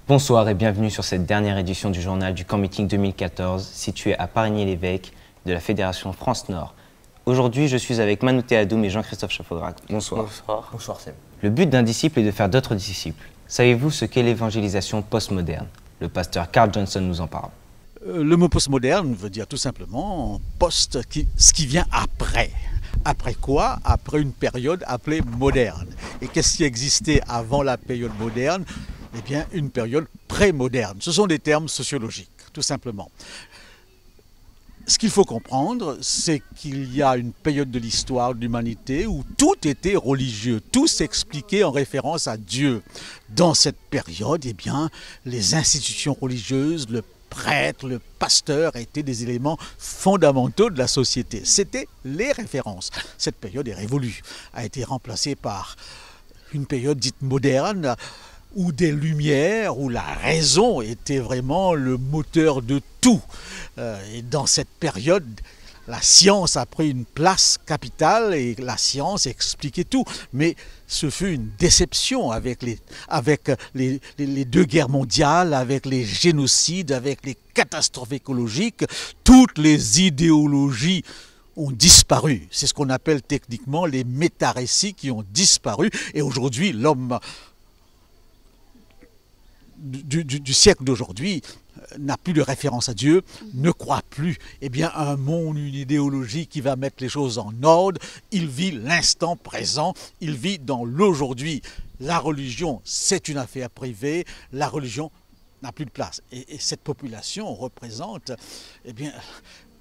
Bonsoir et bienvenue sur cette dernière édition du journal du Camp Meeting 2014, situé à Parigny-l'Évêque de la Fédération France-Nord. Aujourd'hui, je suis avec Manouté Adoum et Jean-Christophe Chaffograc. Bonsoir. Bonsoir. Bonsoir, Sam. Le but d'un disciple est de faire d'autres disciples. Savez-vous ce qu'est l'évangélisation postmoderne? Le pasteur Carl Johnson nous en parle. Le mot postmoderne veut dire tout simplement post, ce qui vient après. Après quoi? Après une période appelée moderne. Et qu'est-ce qui existait avant la période moderne? Eh bien, une période pré-moderne. Ce sont des termes sociologiques, tout simplement. Ce qu'il faut comprendre, c'est qu'il y a une période de l'histoire de l'humanité où tout était religieux, tout s'expliquait en référence à Dieu. Dans cette période, eh bien, les institutions religieuses, le prêtre, le pasteur étaient des éléments fondamentaux de la société. C'était les références. Cette période est révolue, a été remplacée par une période dite moderne, où des lumières, où la raison était vraiment le moteur de tout. Et dans cette période, la science a pris une place capitale et la science expliquait tout. Mais ce fut une déception avec les deux guerres mondiales, avec les génocides, avec les catastrophes écologiques. Toutes les idéologies ont disparu. C'est ce qu'on appelle techniquement les métarécits qui ont disparu. Et aujourd'hui, l'homme du siècle d'aujourd'hui n'a plus de référence à Dieu, ne croit plus un monde, une idéologie qui va mettre les choses en ordre. Il vit l'instant présent, il vit dans l'aujourd'hui. La religion, c'est une affaire privée, la religion n'a plus de place. Et cette population représente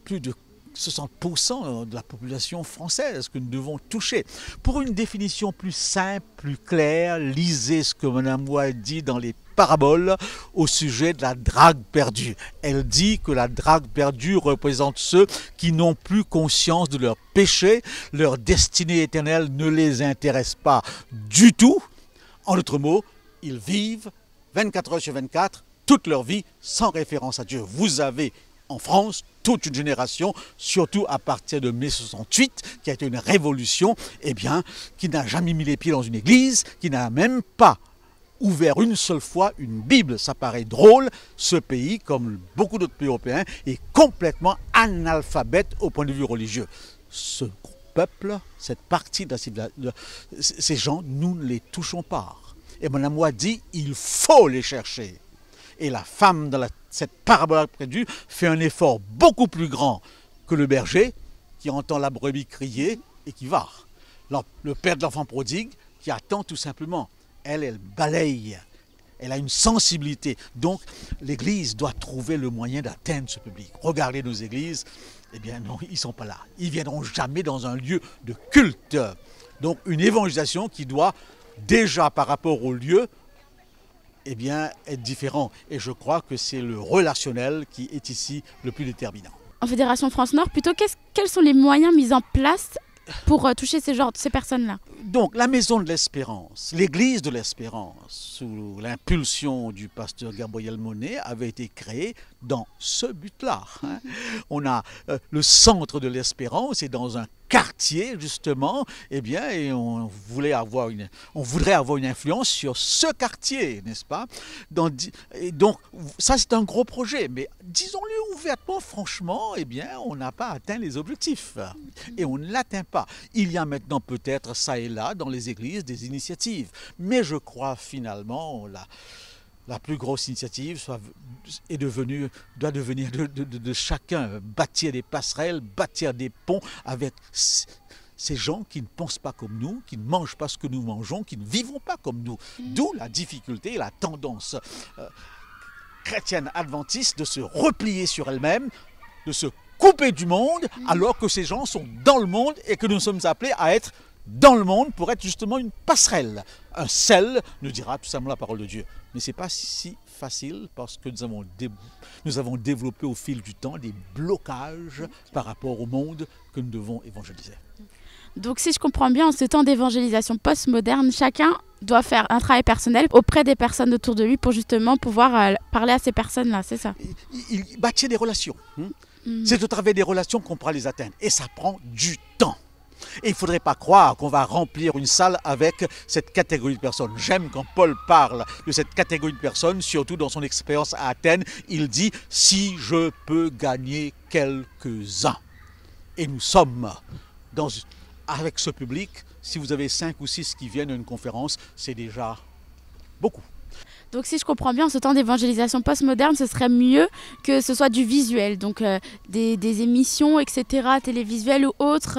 plus de 60% de la population française que nous devons toucher. Pour une définition plus simple, plus claire, lisez ce que Mme White dit dans les paraboles au sujet de la drague perdue. Elle dit que la drague perdue représente ceux qui n'ont plus conscience de leur péché, leur destinée éternelle ne les intéresse pas du tout. En d'autres mots, ils vivent 24 heures sur 24, toute leur vie, sans référence à Dieu. Vous avez en France toute une génération, surtout à partir de mai 68, qui a été une révolution, qui n'a jamais mis les pieds dans une église, qui n'a même pas ouvert une seule fois une Bible. Ça paraît drôle, ce pays, comme beaucoup d'autres pays européens, est complètement analphabète au point de vue religieux. Ce peuple, cette partie de ces gens, nous ne les touchons pas. Et mon amour a dit, il faut les chercher. Et la femme dans cette parabole perdue fait un effort beaucoup plus grand que le berger qui entend la brebis crier et qui va. Le père de l'enfant prodigue qui attend tout simplement. Elle balaye. Elle a une sensibilité. Donc l'Église doit trouver le moyen d'atteindre ce public. Regardez nos églises, non, ils ne sont pas là. Ils ne viendront jamais dans un lieu de culte. Donc une évangélisation qui doit déjà par rapport au lieu être différent. Et je crois que c'est le relationnel qui est ici le plus déterminant. En Fédération France-Nord, plutôt, quels sont les moyens mis en place pour toucher ces personnes-là? Donc, la Maison de l'Espérance, l'Église de l'Espérance, sous l'impulsion du pasteur Gabriel Monet, avait été créée dans ce but-là. On a le centre de l'Espérance et dans un quartier, justement, et on voudrait avoir une influence sur ce quartier, n'est-ce pas? Et donc, ça, c'est un gros projet, mais disons-le ouvertement, franchement, on n'a pas atteint les objectifs. Et on ne l'atteint pas. Il y a maintenant peut-être, ça et là, dans les églises, des initiatives. Mais je crois, finalement, la plus grosse initiative doit devenir de chacun, bâtir des passerelles, bâtir des ponts avec ces gens qui ne pensent pas comme nous, qui ne mangent pas ce que nous mangeons, qui ne vivent pas comme nous. D'où la difficulté et la tendance chrétienne adventiste de se replier sur elle-même, de se couper du monde, alors que ces gens sont dans le monde et que nous sommes appelés à être dans le monde pour être justement une passerelle. Un sel nous dira tout simplement la parole de Dieu. Mais ce n'est pas si facile parce que nous avons développé au fil du temps des blocages par rapport au monde que nous devons évangéliser. Donc si je comprends bien, en ce temps d'évangélisation postmoderne, chacun doit faire un travail personnel auprès des personnes autour de lui pour justement pouvoir parler à ces personnes-là, c'est ça? Bâtir des relations. C'est au travers des relations qu'on pourra les atteindre. Et ça prend du temps. Et il ne faudrait pas croire qu'on va remplir une salle avec cette catégorie de personnes. J'aime quand Paul parle de cette catégorie de personnes, surtout dans son expérience à Athènes. Il dit « si je peux gagner quelques-uns ». Et nous sommes avec ce public. Si vous avez 5 ou 6 qui viennent à une conférence, c'est déjà beaucoup. Donc si je comprends bien, en ce temps d'évangélisation postmoderne, ce serait mieux que ce soit du visuel, donc des émissions, etc., télévisuelles ou autres.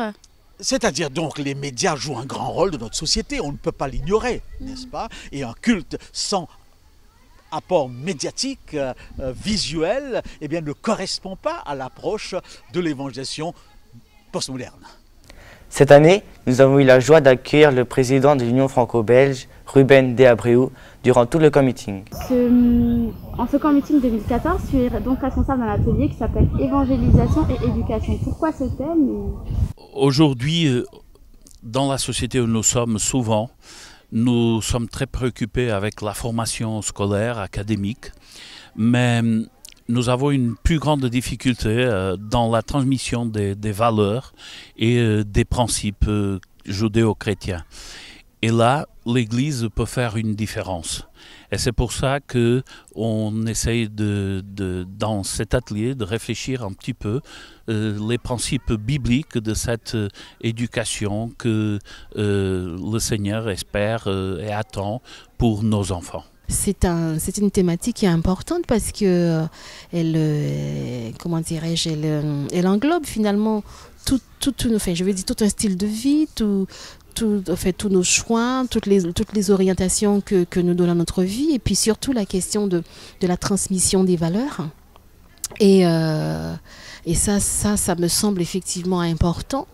C'est-à-dire donc les médias jouent un grand rôle dans notre société, on ne peut pas l'ignorer, n'est-ce pas? Et un culte sans apport médiatique, visuel, eh bien, ne correspond pas à l'approche de l'évangélisation postmoderne. Cette année, nous avons eu la joie d'accueillir le président de l'Union franco-belge, Ruben De Abreu, durant tout le camp-meeting. En ce camp-meeting 2014, tu es donc responsable d'un atelier qui s'appelle Évangélisation et éducation. Pourquoi ce thème? Aujourd'hui, dans la société où nous sommes souvent, nous sommes très préoccupés avec la formation scolaire, académique, mais nous avons une plus grande difficulté dans la transmission des valeurs et des principes judéo-chrétiens. Et là, l'Église peut faire une différence. Et c'est pour ça qu'on essaye dans cet atelier de réfléchir un petit peu les principes bibliques de cette éducation que le Seigneur espère et attend pour nos enfants. C'est une thématique qui est importante parce que elle englobe finalement tout un style de vie, tous nos choix, toutes les orientations que nous donnons à notre vie, et puis surtout la question de la transmission des valeurs. Et ça me semble effectivement important.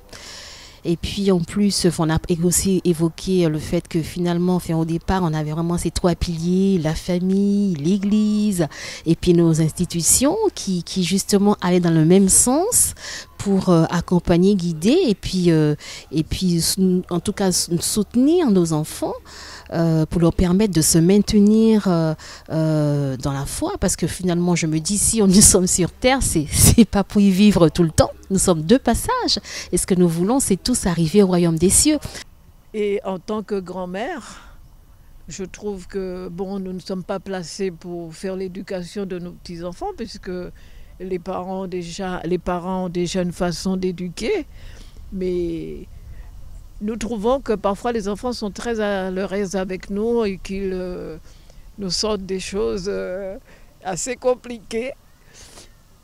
Et puis en plus, on a aussi évoqué le fait que finalement, au départ, on avait vraiment ces 3 piliers, la famille, l'Église, et puis nos institutions qui justement allaient dans le même sens pour accompagner, guider, et puis en tout cas soutenir nos enfants. Pour leur permettre de se maintenir dans la foi, parce que finalement je me dis, si nous sommes sur terre, c'est pas pour y vivre tout le temps, nous sommes de passage, et ce que nous voulons, c'est tous arriver au royaume des cieux. Et en tant que grand-mère, je trouve que nous ne sommes pas placés pour faire l'éducation de nos petits-enfants, puisque les parents ont déjà une façon d'éduquer, mais nous trouvons que parfois les enfants sont très à leur aise avec nous et qu'ils nous sortent des choses assez compliquées.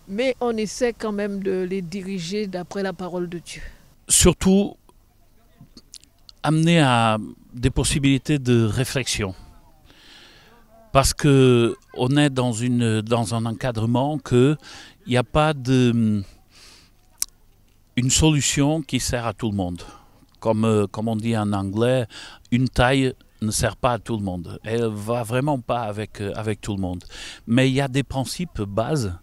Mais on essaie quand même de les diriger d'après la parole de Dieu. Surtout, amener à des possibilités de réflexion. Parce qu'on est dans un encadrement qu'il n'y a pas une solution qui sert à tout le monde. Comme on dit en anglais, une taille ne sert pas à tout le monde. Elle ne va vraiment pas avec tout le monde. Mais il y a des principes bases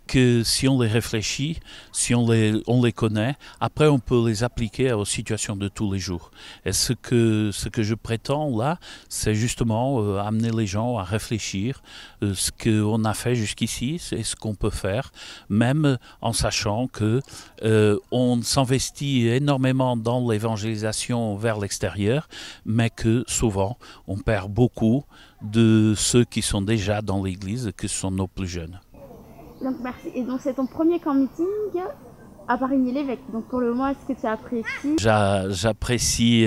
que si on les réfléchit, si on les connaît, après on peut les appliquer aux situations de tous les jours. Et ce que je prétends là, c'est justement amener les gens à réfléchir ce qu'on a fait jusqu'ici et ce qu'on peut faire, même en sachant que on s'investit énormément dans l'évangélisation vers l'extérieur, mais que souvent on perd beaucoup de ceux qui sont déjà dans l'Église, que sont nos plus jeunes. Donc merci. Et donc c'est ton premier camp-meeting à Parigny-l'Évêque. Donc pour le moment, est-ce que tu apprécies? J'apprécie.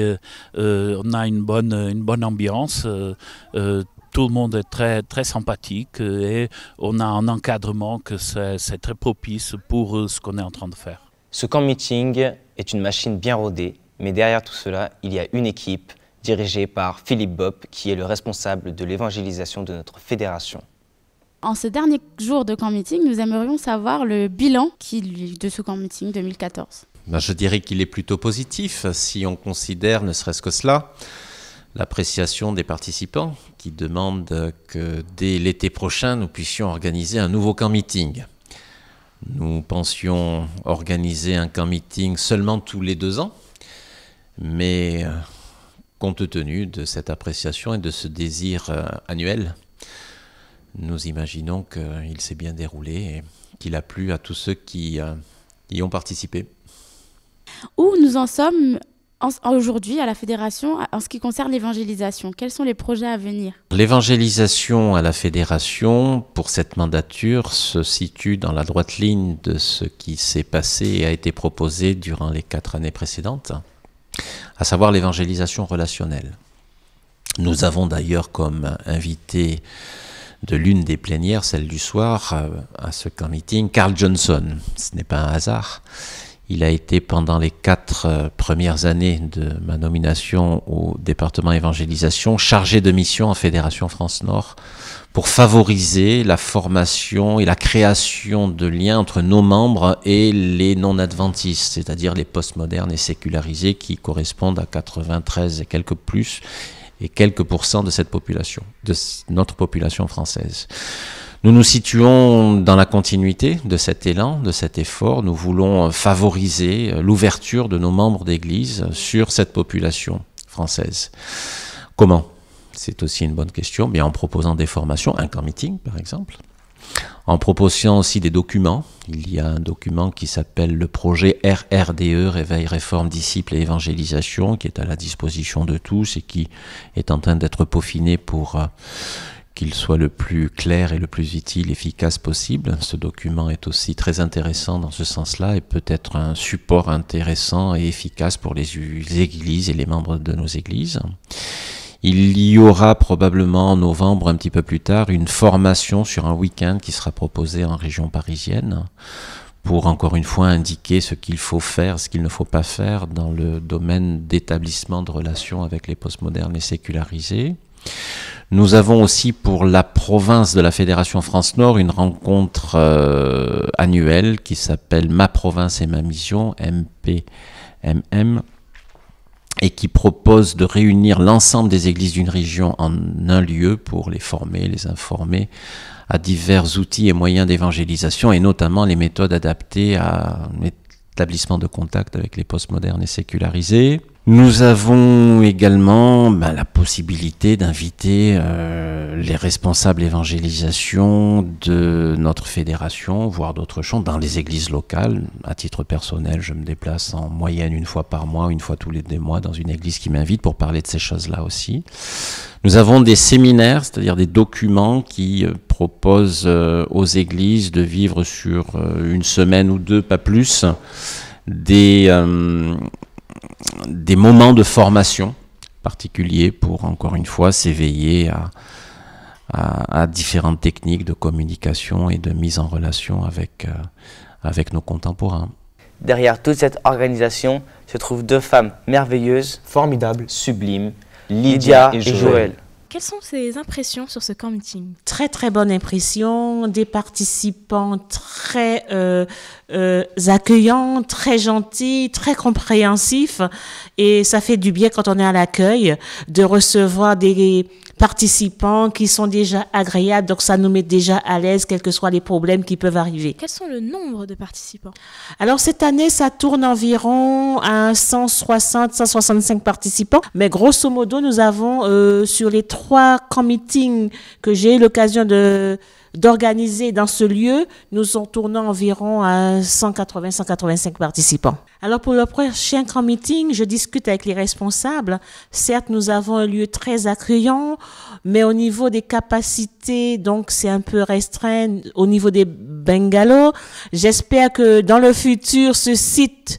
On a une bonne ambiance. Tout le monde est très très sympathique et on a un encadrement que c'est très propice pour ce qu'on est en train de faire. Ce camp-meeting est une machine bien rodée, mais derrière tout cela, il y a une équipe dirigée par Philippe Bopp, qui est le responsable de l'évangélisation de notre fédération. En ce dernier jour de camp-meeting, nous aimerions savoir le bilan de ce camp-meeting 2014. Je dirais qu'il est plutôt positif, si on considère, ne serait-ce que cela, l'appréciation des participants qui demandent que dès l'été prochain, nous puissions organiser un nouveau camp-meeting. Nous pensions organiser un camp-meeting seulement tous les 2 ans, mais compte tenu de cette appréciation et de ce désir annuel, nous imaginons qu'il s'est bien déroulé et qu'il a plu à tous ceux qui y ont participé. Où nous en sommes aujourd'hui à la Fédération en ce qui concerne l'évangélisation? Quels sont les projets à venir? L'évangélisation à la Fédération, pour cette mandature, se situe dans la droite ligne de ce qui s'est passé et a été proposé durant les 4 années précédentes, à savoir l'évangélisation relationnelle. Nous avons d'ailleurs comme invité de l'une des plénières, celle du soir, à ce camp meeting, Carl Johnson. Ce n'est pas un hasard. Il a été pendant les 4 premières années de ma nomination au département évangélisation chargé de mission en Fédération France-Nord pour favoriser la formation et la création de liens entre nos membres et les non-adventistes, c'est-à-dire les postmodernes et sécularisés qui correspondent à 93 et quelques plus et quelques pourcents de cette population, de notre population française. Nous nous situons dans la continuité de cet élan, de cet effort. Nous voulons favoriser l'ouverture de nos membres d'Église sur cette population française. Comment? C'est aussi une bonne question. Bien, en proposant des formations, un camp meeting par exemple, en proposant aussi des documents. Il y a un document qui s'appelle le projet RRDE, Réveil, Réforme, Disciples et Évangélisation, qui est à la disposition de tous et qui est en train d'être peaufiné pour qu'il soit le plus clair et le plus utile, efficace possible. Ce document est aussi très intéressant dans ce sens-là et peut être un support intéressant et efficace pour les églises et les membres de nos églises. Il y aura probablement en novembre, un petit peu plus tard, une formation sur un week-end qui sera proposée en région parisienne pour encore une fois indiquer ce qu'il faut faire, ce qu'il ne faut pas faire dans le domaine d'établissement de relations avec les postmodernes et sécularisés. Nous avons aussi pour la province de la Fédération France-Nord une rencontre annuelle qui s'appelle Ma province et ma mission, MPMM, et qui propose de réunir l'ensemble des églises d'une région en un lieu pour les former, les informer à divers outils et moyens d'évangélisation et notamment les méthodes adaptées à l'établissement de contact avec les postmodernes et sécularisés. Nous avons également la possibilité d'inviter les responsables évangélisation de notre fédération, voire d'autres champs, dans les églises locales. À titre personnel, je me déplace en moyenne 1 fois par mois, 1 fois tous les 2 mois dans une église qui m'invite pour parler de ces choses-là aussi. Nous avons des séminaires, c'est-à-dire des documents qui proposent aux églises de vivre sur 1 semaine ou 2, pas plus, des moments de formation particuliers pour, encore une fois, s'éveiller à différentes techniques de communication et de mise en relation avec nos contemporains. Derrière toute cette organisation se trouvent 2 femmes merveilleuses, Formidables, sublimes, Lydia et Joël. Quelles sont ces impressions sur ce camp meeting? Très très bonne impression, des participants très accueillants, très gentils, très compréhensifs et ça fait du bien quand on est à l'accueil de recevoir des participants qui sont déjà agréables, donc ça nous met déjà à l'aise quels que soient les problèmes qui peuvent arriver. Quels sont le nombre de participants? Alors cette année, ça tourne environ à 160, 165 participants, mais grosso modo, nous avons sur les 3 camp meetings que j'ai eu l'occasion d'organiser dans ce lieu, nous en tournons environ à 180-185 participants. Alors pour le prochain camp meeting, je discute avec les responsables. Certes, nous avons un lieu très accueillant, mais au niveau des capacités, donc c'est un peu restreint au niveau des bungalows. J'espère que dans le futur, ce site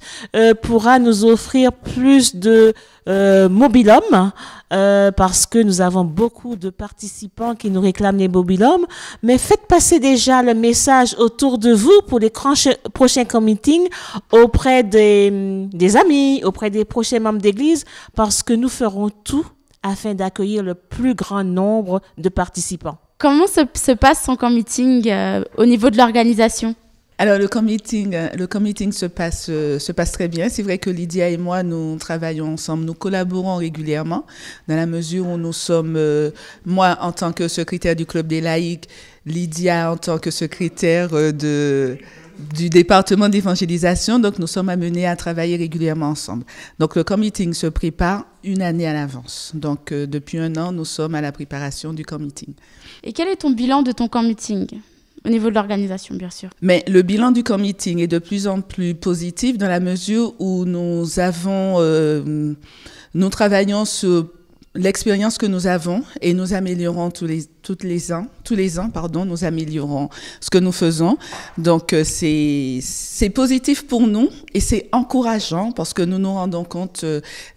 pourra nous offrir plus de mobil-homes, parce que nous avons beaucoup de participants qui nous réclament les mobil-homes, mais faites passer déjà le message autour de vous pour les prochains camp meetings auprès des amis, auprès des prochains membres d'église, parce que nous ferons tout afin d'accueillir le plus grand nombre de participants. Comment se passe son camp meeting au niveau de l'organisation? Alors le camp meeting se passe très bien. C'est vrai que Lydia et moi, nous travaillons ensemble, nous collaborons régulièrement dans la mesure où nous sommes, moi en tant que secrétaire du Club des laïcs, Lydia en tant que secrétaire du département d'évangélisation. Donc nous sommes amenés à travailler régulièrement ensemble. Donc le camp meeting se prépare 1 année à l'avance. Donc depuis 1 an, nous sommes à la préparation du camp meeting. Et quel est ton bilan de ton camp meeting? au niveau de l'organisation, bien sûr. Mais le bilan du camp meeting est de plus en plus positif dans la mesure où nous travaillons sur l'expérience que nous avons et nous améliorons tous les ans, nous améliorons ce que nous faisons. Donc, c'est positif pour nous et c'est encourageant parce que nous nous rendons compte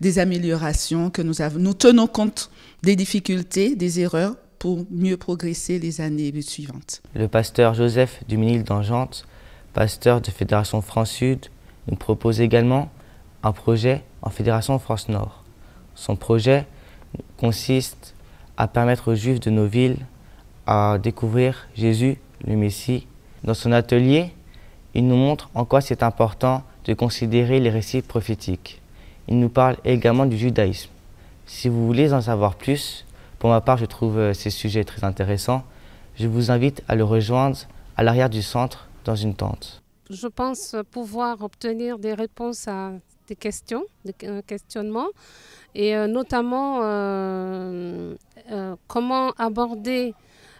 des améliorations que nous avons. Nous tenons compte des difficultés, des erreurs pour mieux progresser les années suivantes. Le pasteur Joseph du Ménil d'Angente, pasteur de Fédération France-Sud, nous propose également un projet en Fédération France-Nord. Son projet consiste à permettre aux Juifs de nos villes à découvrir Jésus, le Messie. Dans son atelier, il nous montre en quoi c'est important de considérer les récits prophétiques. Il nous parle également du judaïsme. Si vous voulez en savoir plus, pour ma part, je trouve ces sujets très intéressants. Je vous invite à le rejoindre à l'arrière du centre, dans une tente. Je pense pouvoir obtenir des réponses à des questions, des questionnements, et notamment comment aborder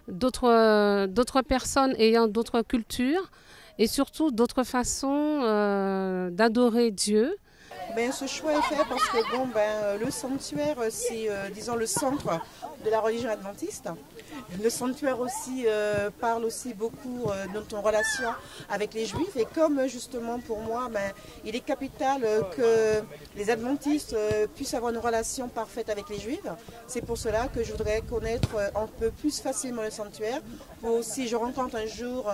d'autres personnes ayant d'autres cultures et surtout d'autres façons d'adorer Dieu. Ce choix est fait parce que le sanctuaire, c'est disons le centre de la religion adventiste. Le sanctuaire aussi parle aussi beaucoup de notre relation avec les Juifs. Et comme justement pour moi, il est capital que les adventistes puissent avoir une relation parfaite avec les Juifs. C'est pour cela que je voudrais connaître un peu plus facilement le sanctuaire. Pour si je rencontre un jour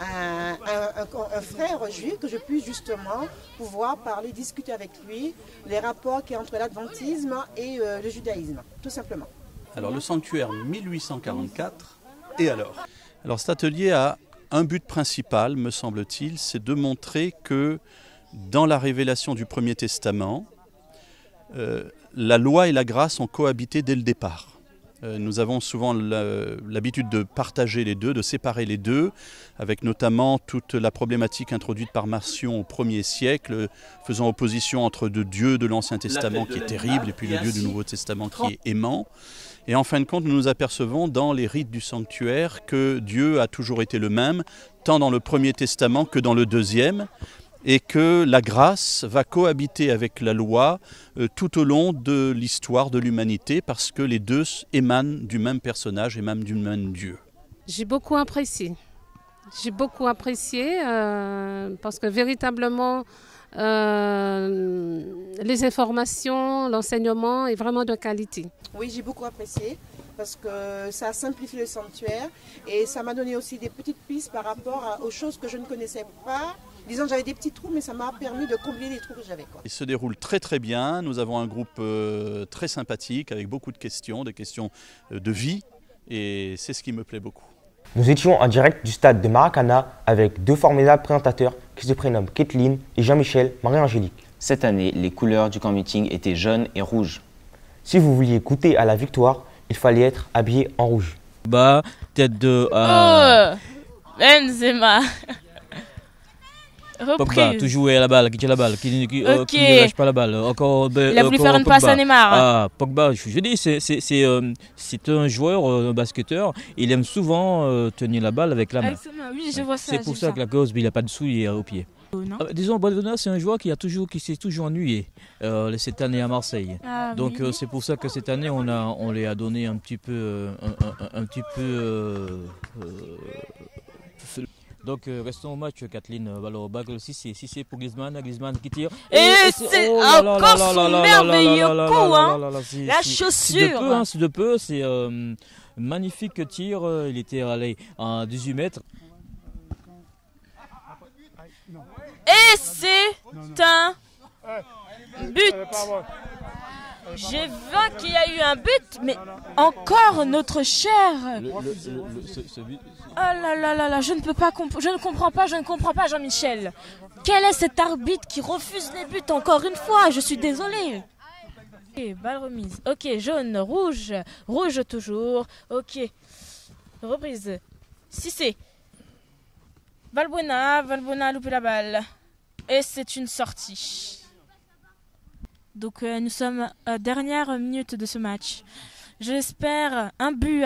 un frère juif, que je puisse justement pouvoir parler, discuter avec lui les rapports qu'il y a entre l'adventisme et le judaïsme, tout simplement. Alors le sanctuaire 1844, et alors cet atelier a un but principal, me semble-t-il, c'est de montrer que dans la révélation du Premier Testament, la loi et la grâce ont cohabité dès le départ. Nous avons souvent l'habitude de partager les deux, de séparer les deux, avec notamment toute la problématique introduite par Marcion au 1er siècle, faisant opposition entre le Dieu de l'Ancien Testament qui est terrible et puis le Dieu du Nouveau Testament qui est aimant. Et en fin de compte, nous nous apercevons dans les rites du sanctuaire que Dieu a toujours été le même, tant dans le Premier Testament que dans le Deuxième, et que la grâce va cohabiter avec la loi tout au long de l'histoire de l'humanité parce que les deux émanent du même personnage, émanent du même Dieu. J'ai beaucoup apprécié. Parce que véritablement les informations, l'enseignement est vraiment de qualité. Oui, j'ai beaucoup apprécié parce que ça a simplifié le sanctuaire et ça m'a donné aussi des petites pistes par rapport aux choses que je ne connaissais pas. Disons, j'avais des petits trous, mais ça m'a permis de combler les trous que j'avais. Il se déroule très très bien. Nous avons un groupe très sympathique avec beaucoup de questions, des questions de vie, et c'est ce qui me plaît beaucoup. Nous étions en direct du stade de Maracana avec deux formidables présentateurs qui se prénomment Kathleen et Jean-Michel Marie-Angélique. Cette année, les couleurs du camp meeting étaient jaunes et rouges. Si vous vouliez goûter à la victoire, il fallait être habillé en rouge. Tête de... Benzema. Pogba, toujours à la balle, qui tient la balle, qui ne lâche pas la balle. Il a voulu faire une passe à Neymar. Pogba, je dis, c'est un joueur, un basketteur. Il aime souvent tenir la balle avec la main. Oui, je vois ça. C'est pour ça que la cause, il n'a pas de souliers au pied. Disons, Baldona, c'est un joueur qui s'est toujours ennuyé cette année à Marseille. Donc c'est pour ça que cette année, on lui a donné un petit peu... Donc restons au match, Kathleen. Alors, bague, si c'est pour Griezmann qui tire. Et c'est encore son merveilleux coup, hein. La chaussure. C'est de peu, c'est magnifique tir. Il était allé à 18 mètres. Et c'est un but. J'ai vu qu'il y a eu un but, mais encore notre cher. Oh là, je ne comprends pas, Jean-Michel. Quel est cet arbitre qui refuse les buts encore une fois? Je suis désolée. Ok, balle remise. Ok, jaune, rouge toujours. Ok, reprise. Cissé. Valbuena a loupé la balle. Et c'est une sortie. Donc nous sommes à dernière minute de ce match. J'espère un but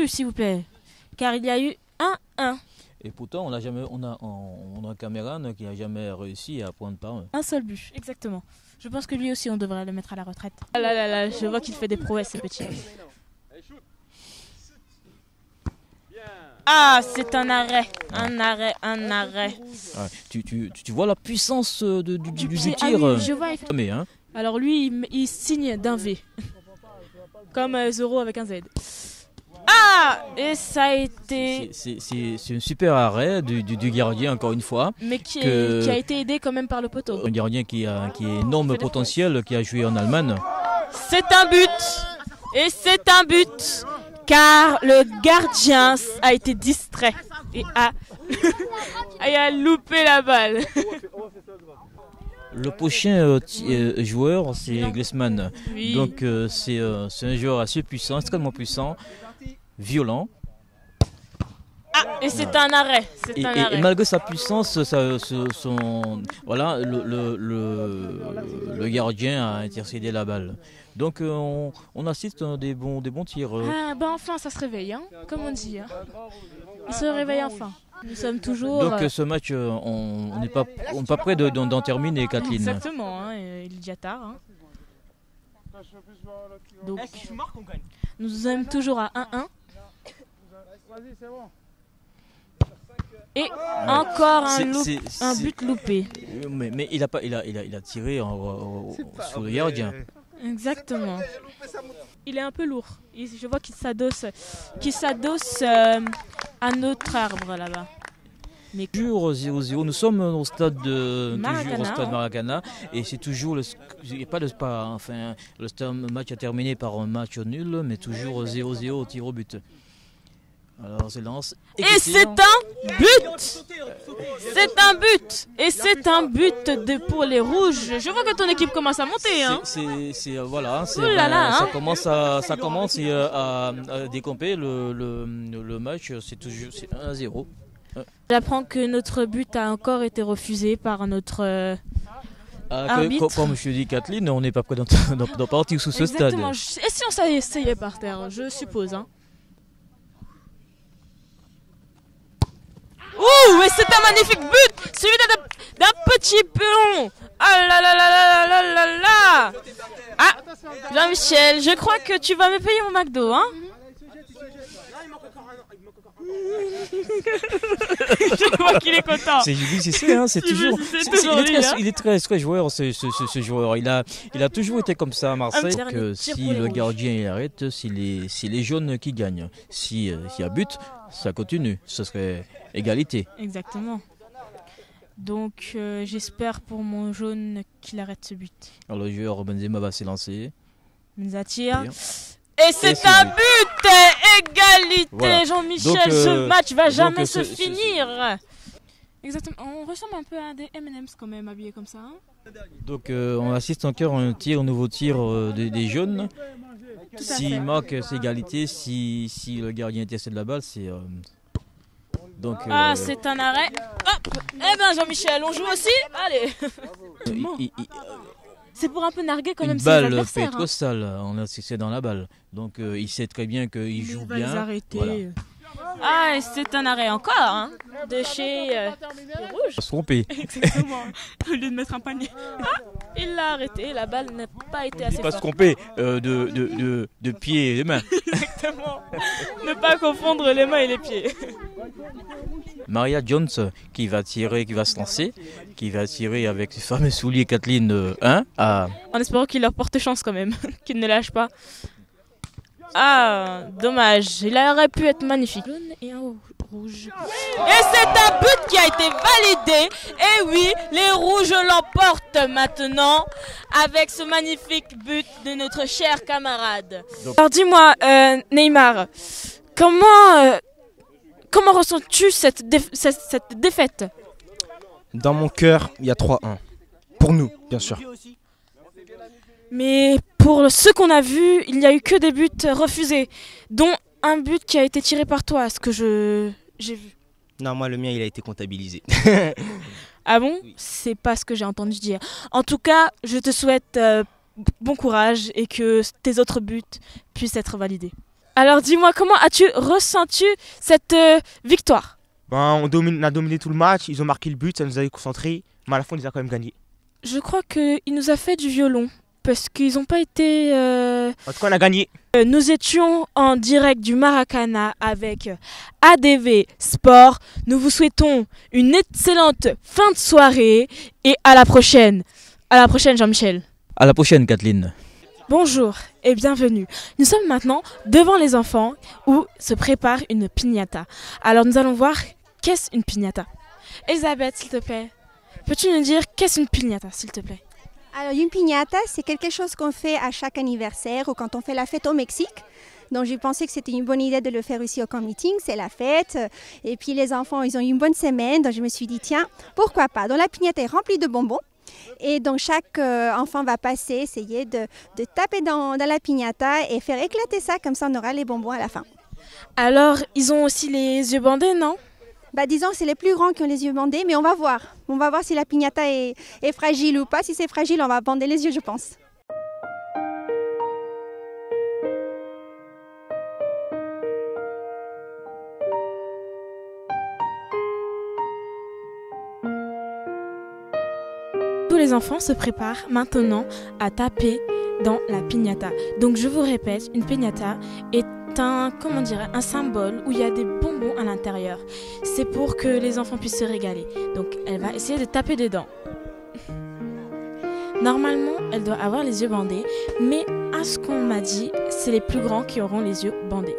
s'il vous plaît. Car il y a eu 1-1. Et pourtant, on a un Cameroun qui n'a jamais réussi à prendre par un seul but, exactement. Je pense que lui aussi, on devrait le mettre à la retraite. Ah là là là, je vois qu'il fait des prouesses, ce petit. Ah, c'est un arrêt, un arrêt. Ah, tu vois la puissance du tir. Oui, je vois. Mais, hein. Alors lui, il signe d'un V. Comme Zoro avec un Z. Ah! Et ça a été... C'est un super arrêt du gardien, encore une fois. Mais qui a été aidé quand même par le poteau. Un gardien qui a énorme potentiel, qui a joué en Allemagne. C'est un but! Et c'est un but! Car le gardien a été distrait et a loupé la balle. Le prochain joueur, c'est Griezmann. Oui. Donc c'est un joueur assez puissant, extrêmement puissant, violent. Ah, et c'est un arrêt. Et malgré sa puissance, voilà, le gardien a intercédé la balle. Donc on assiste à des bons tirs. Ah bah enfin ça se réveille, hein, comme on dit. Hein. Il se réveille enfin. Nous sommes toujours... Donc ce match, on n'est pas prêt d'en terminer, Kathleen. Exactement, hein, il est déjà tard. Hein. Donc nous sommes toujours à 1-1. Et encore un but loupé. Mais il a tiré sur le gardien. Exactement. Il est un peu lourd. Je vois qu'il s'adosse à notre arbre là-bas. Mais toujours 0-0. Nous sommes au stade Maracana, et c'est toujours le match a terminé par un match nul, mais toujours 0-0 au tir au but. Alors c'est lance. Et c'est un but. C'est un but. Et c'est un but pour les rouges. Je vois que ton équipe commence à monter. Hein. Voilà. Ça commence à décamper le match. C'est 1-0. J'apprends que notre but a encore été refusé par notre arbitre. Comme je dis, Kathleen, on n'est pas prêt d'en partir sous ce stade. Exactement. Et si on s'essayait par terre, je suppose. Hein. Ouh, et c'est un magnifique but, suivi d'un petit pelon. Ah là là là là là là là. Ah, Jean-Michel, je crois que tu vas me payer mon McDo, hein. Je vois qu'il est content. C'est toujours. Il est très joueur, ce joueur. Il a toujours été comme ça à Marseille. Donc, si le gardien arrête, si les jaunes qui gagnent, s'il y a but, ça continue. Ce serait égalité. Exactement. Donc j'espère pour mon jaune qu'il arrête ce but. Alors le joueur Benzema va s'élancer. Benzema tire. Et c'est un but! Égalité, voilà. Jean-Michel, ce match va jamais se finir. Exactement, on ressemble un peu à des M&M's quand même, habillés comme ça. Hein. Donc on assiste encore à un nouveau tir des jaunes. S'il marque, c'est égalité. Si le gardien intercède la balle, c'est... Donc, ah, c'est un arrêt. Hop. Eh ben Jean-Michel, on joue aussi? Allez. C'est pour un peu narguer quand même ses adversaires. Une balle pétrosale, on a c'est dans la balle. Donc il sait très bien qu'il joue bien. Voilà. Ah, et c'est un arrêt encore, hein, de chez les Rouges. Se tromper. Exactement. Au lieu de mettre un panier. Ah, il l'a arrêté, la balle n'a pas été assez forte. Pas se tromper de pieds et de mains. Exactement. Ne pas confondre les mains et les pieds. Maria Jones qui va se lancer, qui va tirer avec ses fameux souliers Kathleen 1 à... En espérant qu'il leur porte chance quand même, qu'il ne lâche pas. Ah, dommage, il aurait pu être magnifique. Jaune et un rouge. Et c'est un but qui a été validé. Et oui, les rouges l'emportent maintenant avec ce magnifique but de notre cher camarade. Alors dis-moi, Neymar, comment ressens-tu cette défaite? Dans mon cœur, il y a 3-1. Pour nous, bien sûr. Mais pour ce qu'on a vu, il n'y a eu que des buts refusés, dont un but qui a été tiré par toi, ce que j'ai vu. Non, moi, le mien, il a été comptabilisé. Ah bon? C'est pas ce que j'ai entendu dire. En tout cas, je te souhaite bon courage et que tes autres buts puissent être validés. Alors dis-moi, comment as-tu ressenti cette victoire? On a dominé tout le match, ils ont marqué le but, ça nous a concentrés, mais à la fin on les a quand même gagnés. Je crois qu'il nous a fait du violon, parce qu'ils n'ont pas été... En tout cas on a gagné. Nous étions en direct du Maracana avec ADV Sport. Nous vous souhaitons une excellente fin de soirée et à la prochaine. À la prochaine Jean-Michel. À la prochaine Kathleen. Bonjour et bienvenue. Nous sommes maintenant devant les enfants où se prépare une piñata. Alors nous allons voir qu'est-ce une piñata. Elisabeth, s'il te plaît, peux-tu nous dire qu'est-ce une piñata, s'il te plaît? Alors une piñata, c'est quelque chose qu'on fait à chaque anniversaire ou quand on fait la fête au Mexique. Donc j'ai pensé que c'était une bonne idée de le faire ici au camp meeting, c'est la fête. Et puis les enfants, ils ont eu une bonne semaine, donc je me suis dit tiens, pourquoi pas. Donc la piñata est remplie de bonbons. Et donc chaque enfant va passer, essayer de taper dans la piñata et faire éclater ça, comme ça on aura les bonbons à la fin. Alors ils ont aussi les yeux bandés, non? Disons que c'est les plus grands qui ont les yeux bandés, mais on va voir. On va voir si la piñata est fragile ou pas. Si c'est fragile, on va bander les yeux, je pense. Tous les enfants se préparent maintenant à taper dans la piñata. Donc je vous répète, une piñata est un symbole où il y a des bonbons à l'intérieur. C'est pour que les enfants puissent se régaler. Donc elle va essayer de taper dedans. Normalement, elle doit avoir les yeux bandés, mais à ce qu'on m'a dit, c'est les plus grands qui auront les yeux bandés.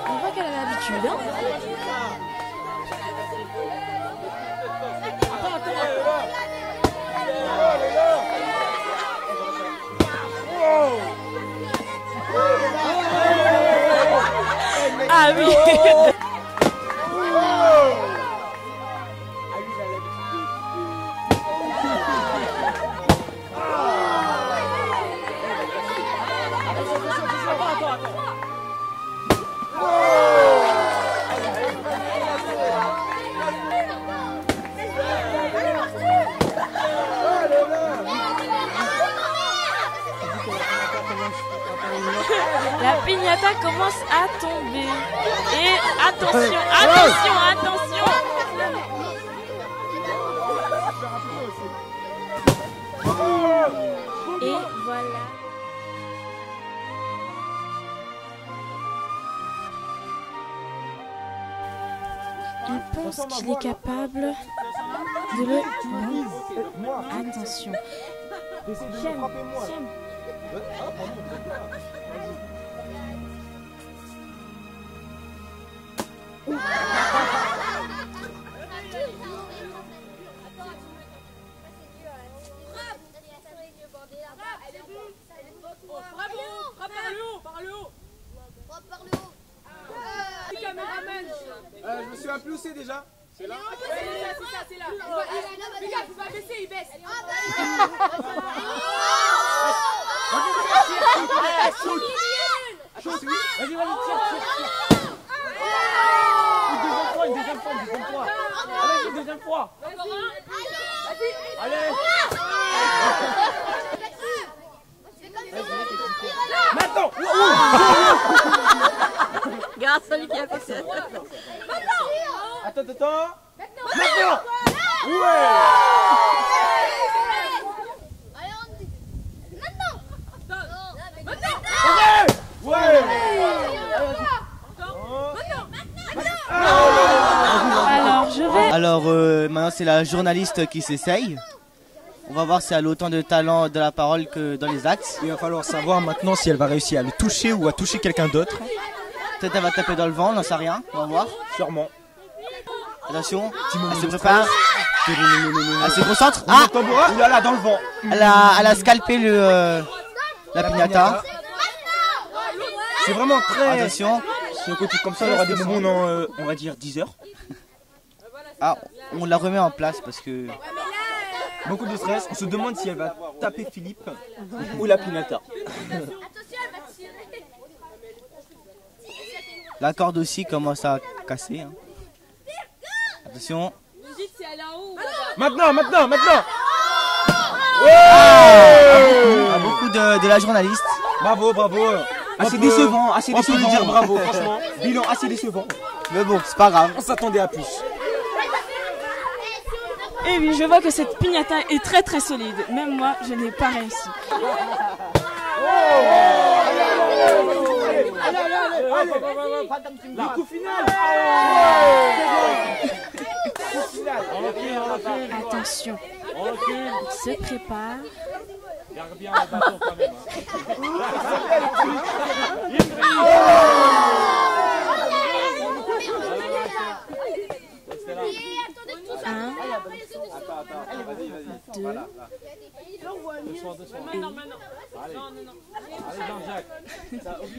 On voit qu'elle a l'habitude, hein? Ah oui. La piñata commence à tomber. Et attention, attention, attention. Et voilà. Il pense qu'il est capable de le... Attention. Je me suis un peu poussé déjà. C'est là. C'est là. Les gars, faut pas baisser, il baisse. Vas-y, tire. Une deuxième fois. Allez, une deuxième fois. Allez. Maintenant. Regarde celui qui a fait ça. Attends. Maintenant. Alors maintenant c'est la journaliste qui s'essaye. On va voir si elle a autant de talent de la parole que dans les actes. Il va falloir savoir maintenant si elle va réussir à le toucher ou à toucher quelqu'un d'autre. Peut-être elle va taper dans le vent, on n'en sait rien, on va voir. Sûrement. Attention, elle se prépare. Elle se concentre. Ah, oulala, dans le vent. Elle a scalpé la piñata. C'est vraiment très... Attention. Si on continue comme ça, on aura des moments dans, on va dire, 10 heures. Ah, on la remet en place parce que... Beaucoup de stress, on se demande si elle va taper Philippe ou la piñata. La corde aussi commence à casser. Hein. Attention. Maintenant. Beaucoup de la journaliste. Bravo. Assez décevant de dire bravo, franchement. Bilan assez décevant. Mais bon, c'est pas grave. On s'attendait à plus. Et oui, je vois que cette piñata est très très solide. Même moi, je n'ai pas réussi. Le coup final. Attention, il se prépare. Garde bien le bâton quand même.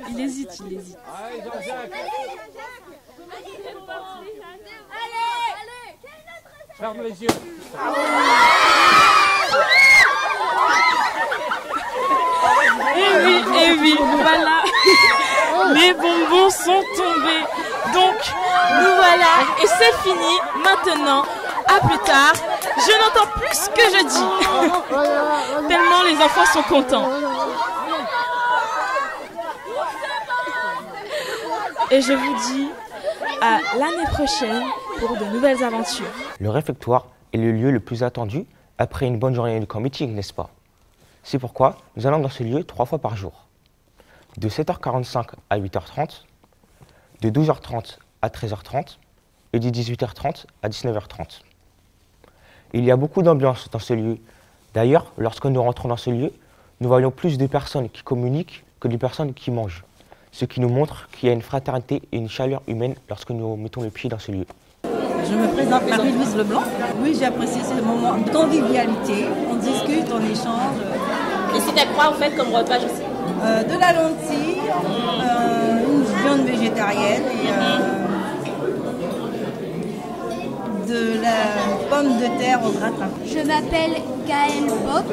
Il hésite. Allez, Jean-Jacques. Ferme les yeux. Et oui, voilà. Les bonbons sont tombés. Donc, nous voilà. Et c'est fini. Maintenant, à plus tard. Je n'entends plus ce que je dis. Tellement les enfants sont contents. Et je vous dis à l'année prochaine pour de nouvelles aventures. Le réfectoire est le lieu le plus attendu après une bonne journée de camp meeting, n'est-ce pas? C'est pourquoi nous allons dans ce lieu 3 fois par jour. De 7h45 à 8h30, de 12h30 à 13h30 et de 18h30 à 19h30. Il y a beaucoup d'ambiance dans ce lieu. D'ailleurs, lorsque nous rentrons dans ce lieu, nous voyons plus de personnes qui communiquent que de personnes qui mangent. Ce qui nous montre qu'il y a une fraternité et une chaleur humaine lorsque nous mettons le pied dans ce lieu. Je me présente Marie-Louise Leblanc. Oui, j'ai apprécié ce moment de convivialité. On discute, on échange. Et c'était quoi en fait comme repas aussi? De la lentille, une viande végétarienne et de la pomme de terre au gratin. Je m'appelle Gaëlle Pop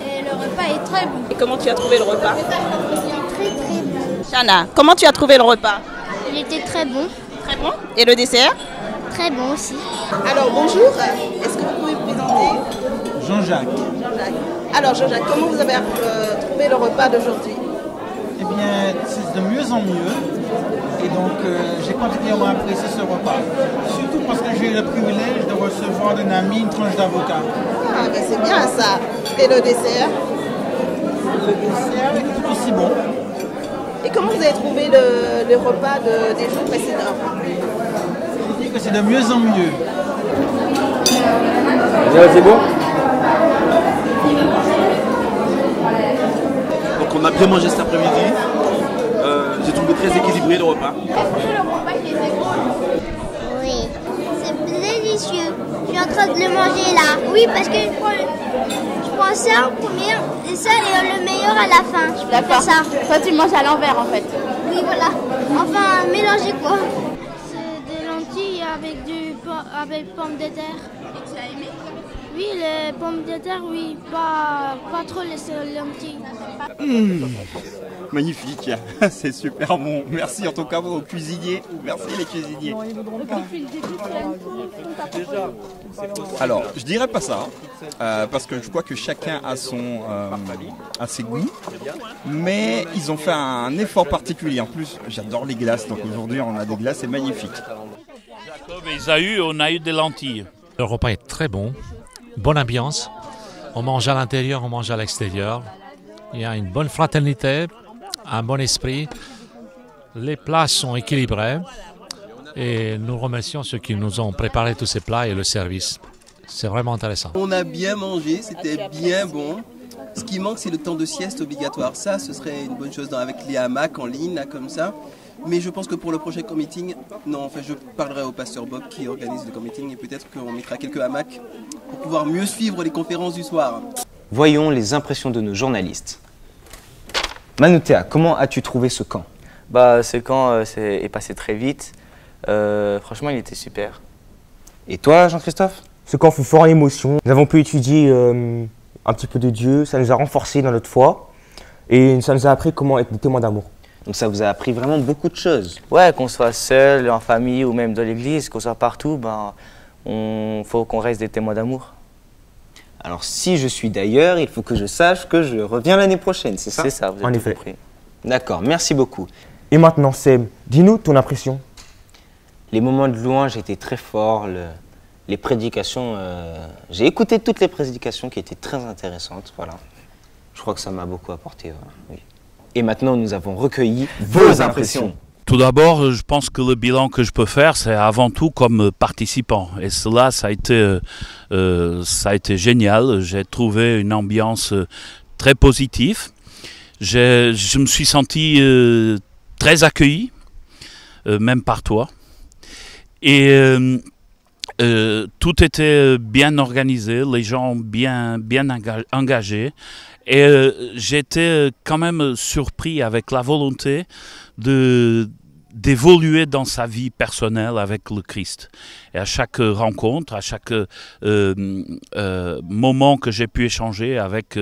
et le repas est très bon. Et comment tu as trouvé le repas? Très très bon. Chana, comment tu as trouvé le repas? Il était très bon. Très bon. Et le dessert? Très bon aussi. Alors bonjour, est-ce que vous pouvez vous présenter? Jean-Jacques. Alors Jean-Jacques, comment vous avez trouvé le repas d'aujourd'hui? Eh bien, c'est de mieux en mieux. Et donc, j'ai particulièrement apprécié ce repas. Surtout parce que j'ai eu le privilège de recevoir d'un ami une tranche d'avocat. Ah, ben c'est bien ça. Et le dessert? Le dessert est tout aussi bon. Et comment vous avez trouvé le repas des jours précédents? Je dis que c'est de mieux en mieux. C'est bon? Donc on a bien mangé cet après-midi. J'ai trouvé très équilibré le repas. Oui, c'est délicieux. Je suis en train de le manger là. Oui, parce que je prends ça en premier et ça est le meilleur à la fin. D'accord. Ça. Toi, tu le manges à l'envers en fait. Oui, voilà. Enfin, mélanger quoi. C'est des lentilles avec pommes de terre. Et tu as aimé? Oui, les pommes de terre, oui. Pas trop les lentilles. Magnifique, c'est super bon. Merci en tout cas aux cuisiniers. Merci les cuisiniers. Alors, je dirais pas ça, parce que je crois que chacun a ses goûts, mais ils ont fait un effort particulier. En plus, j'adore les glaces, donc aujourd'hui on a des glaces, c'est magnifique. On a eu des lentilles. Le repas est très bon, bonne ambiance. On mange à l'intérieur, on mange à l'extérieur. Il y a une bonne fraternité, un bon esprit. Les plats sont équilibrés. Et nous remercions ceux qui nous ont préparé tous ces plats et le service. C'est vraiment intéressant. On a bien mangé, c'était bien bon. Ce qui manque, c'est le temps de sieste obligatoire. Ça, ce serait une bonne chose avec les hamacs en ligne, là, comme ça. Mais je pense que pour le prochain committing, non, enfin, je parlerai au pasteur Bob qui organise le committing et peut-être qu'on mettra quelques hamacs pour pouvoir mieux suivre les conférences du soir. Voyons les impressions de nos journalistes. Manoutéa, comment as-tu trouvé ce camp? Ce camp est passé très vite. Franchement, il était super. Et toi, Jean-Christophe? Ce camp fut fort en émotion. Nous avons pu étudier un petit peu de Dieu, ça nous a renforcés dans notre foi et ça nous a appris comment être des témoins d'amour. Donc ça vous a appris vraiment beaucoup de choses. Ouais, qu'on soit seul, en famille ou même dans l'église, qu'on soit partout, faut qu'on reste des témoins d'amour. Alors si je suis d'ailleurs, il faut que je sache que je reviens l'année prochaine, c'est ça? C'est ça, vous avez tout compris. D'accord, merci beaucoup. Et maintenant, Seb, dis-nous ton impression. Les moments de louange étaient très forts, les prédications, j'ai écouté toutes les prédications qui étaient très intéressantes, voilà. Je crois que ça m'a beaucoup apporté, voilà, oui. Et maintenant, nous avons recueilli vos impressions. Tout d'abord, je pense que le bilan que je peux faire, c'est avant tout comme participant. Et cela, ça a été génial. J'ai trouvé une ambiance très positive. Je me suis senti très accueilli, même par toi. Et tout était bien organisé, les gens bien engagés. Et j'étais quand même surpris avec la volonté d'évoluer dans sa vie personnelle avec le Christ. Et à chaque rencontre, à chaque moment que j'ai pu échanger avec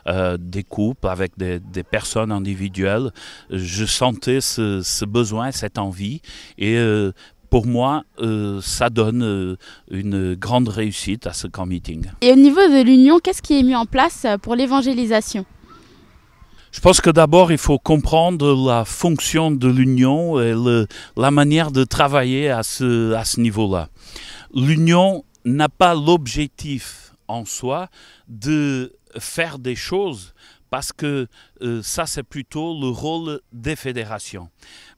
des couples, avec des personnes individuelles, je sentais ce besoin, cette envie. Et pour moi, ça donne une grande réussite à ce camp meeting. Et au niveau de l'union, qu'est-ce qui est mis en place pour l'évangélisation? Je pense que d'abord, il faut comprendre la fonction de l'union et la manière de travailler à ce niveau-là. L'union n'a pas l'objectif en soi de faire des choses, parce que ça, c'est plutôt le rôle des fédérations.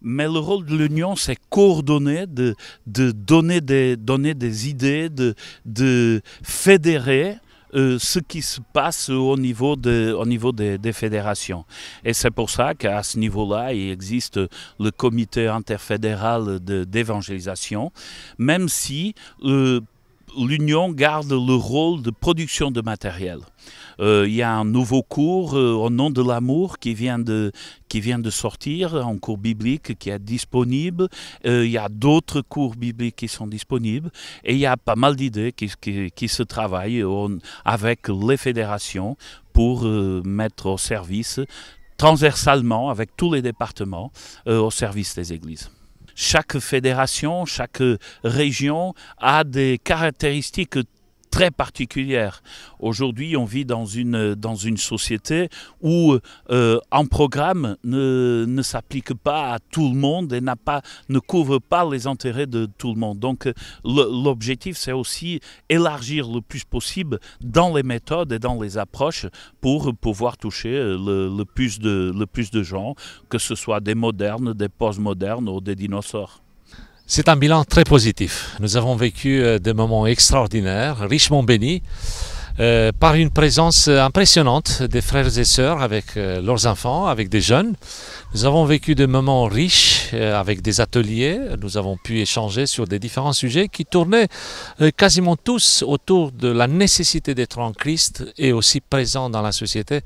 Mais le rôle de l'Union, c'est coordonner, de donner des idées, de fédérer ce qui se passe au niveau des fédérations. Et c'est pour ça qu'à ce niveau-là, il existe le comité interfédéral d'évangélisation, même si l'Union garde le rôle de production de matériel. Il y a un nouveau cours au nom de l'amour qui vient de sortir, un cours biblique qui est disponible. Il y a d'autres cours bibliques qui sont disponibles et il y a pas mal d'idées qui se travaillent avec les fédérations pour mettre au service transversalement avec tous les départements au service des églises. Chaque fédération, chaque région a des caractéristiques très particulière. Aujourd'hui, on vit dans une société où un programme ne s'applique pas à tout le monde et ne couvre pas les intérêts de tout le monde. Donc, l'objectif, c'est aussi élargir le plus possible dans les méthodes et dans les approches pour pouvoir toucher le plus de gens, que ce soit des modernes, des postmodernes ou des dinosaures. C'est un bilan très positif. Nous avons vécu des moments extraordinaires, richement bénis, par une présence impressionnante des frères et sœurs avec leurs enfants, avec des jeunes. Nous avons vécu des moments riches avec des ateliers. Nous avons pu échanger sur des différents sujets qui tournaient quasiment tous autour de la nécessité d'être en Christ et aussi présent dans la société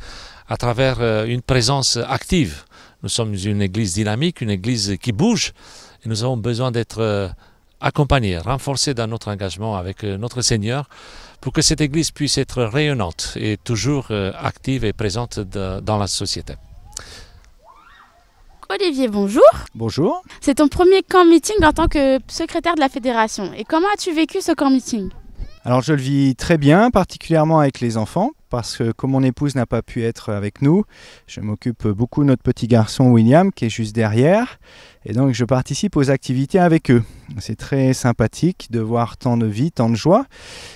à travers une présence active. Nous sommes une église dynamique, une église qui bouge. Et nous avons besoin d'être accompagnés, renforcés dans notre engagement avec notre Seigneur pour que cette Église puisse être rayonnante et toujours active et présente dans la société. Olivier, bonjour. Bonjour. C'est ton premier camp meeting en tant que secrétaire de la fédération. Et comment as-tu vécu ce camp meeting? Alors je le vis très bien, particulièrement avec les enfants, parce que comme mon épouse n'a pas pu être avec nous, je m'occupe beaucoup de notre petit garçon William qui est juste derrière, et donc je participe aux activités avec eux. C'est très sympathique de voir tant de vie, tant de joie.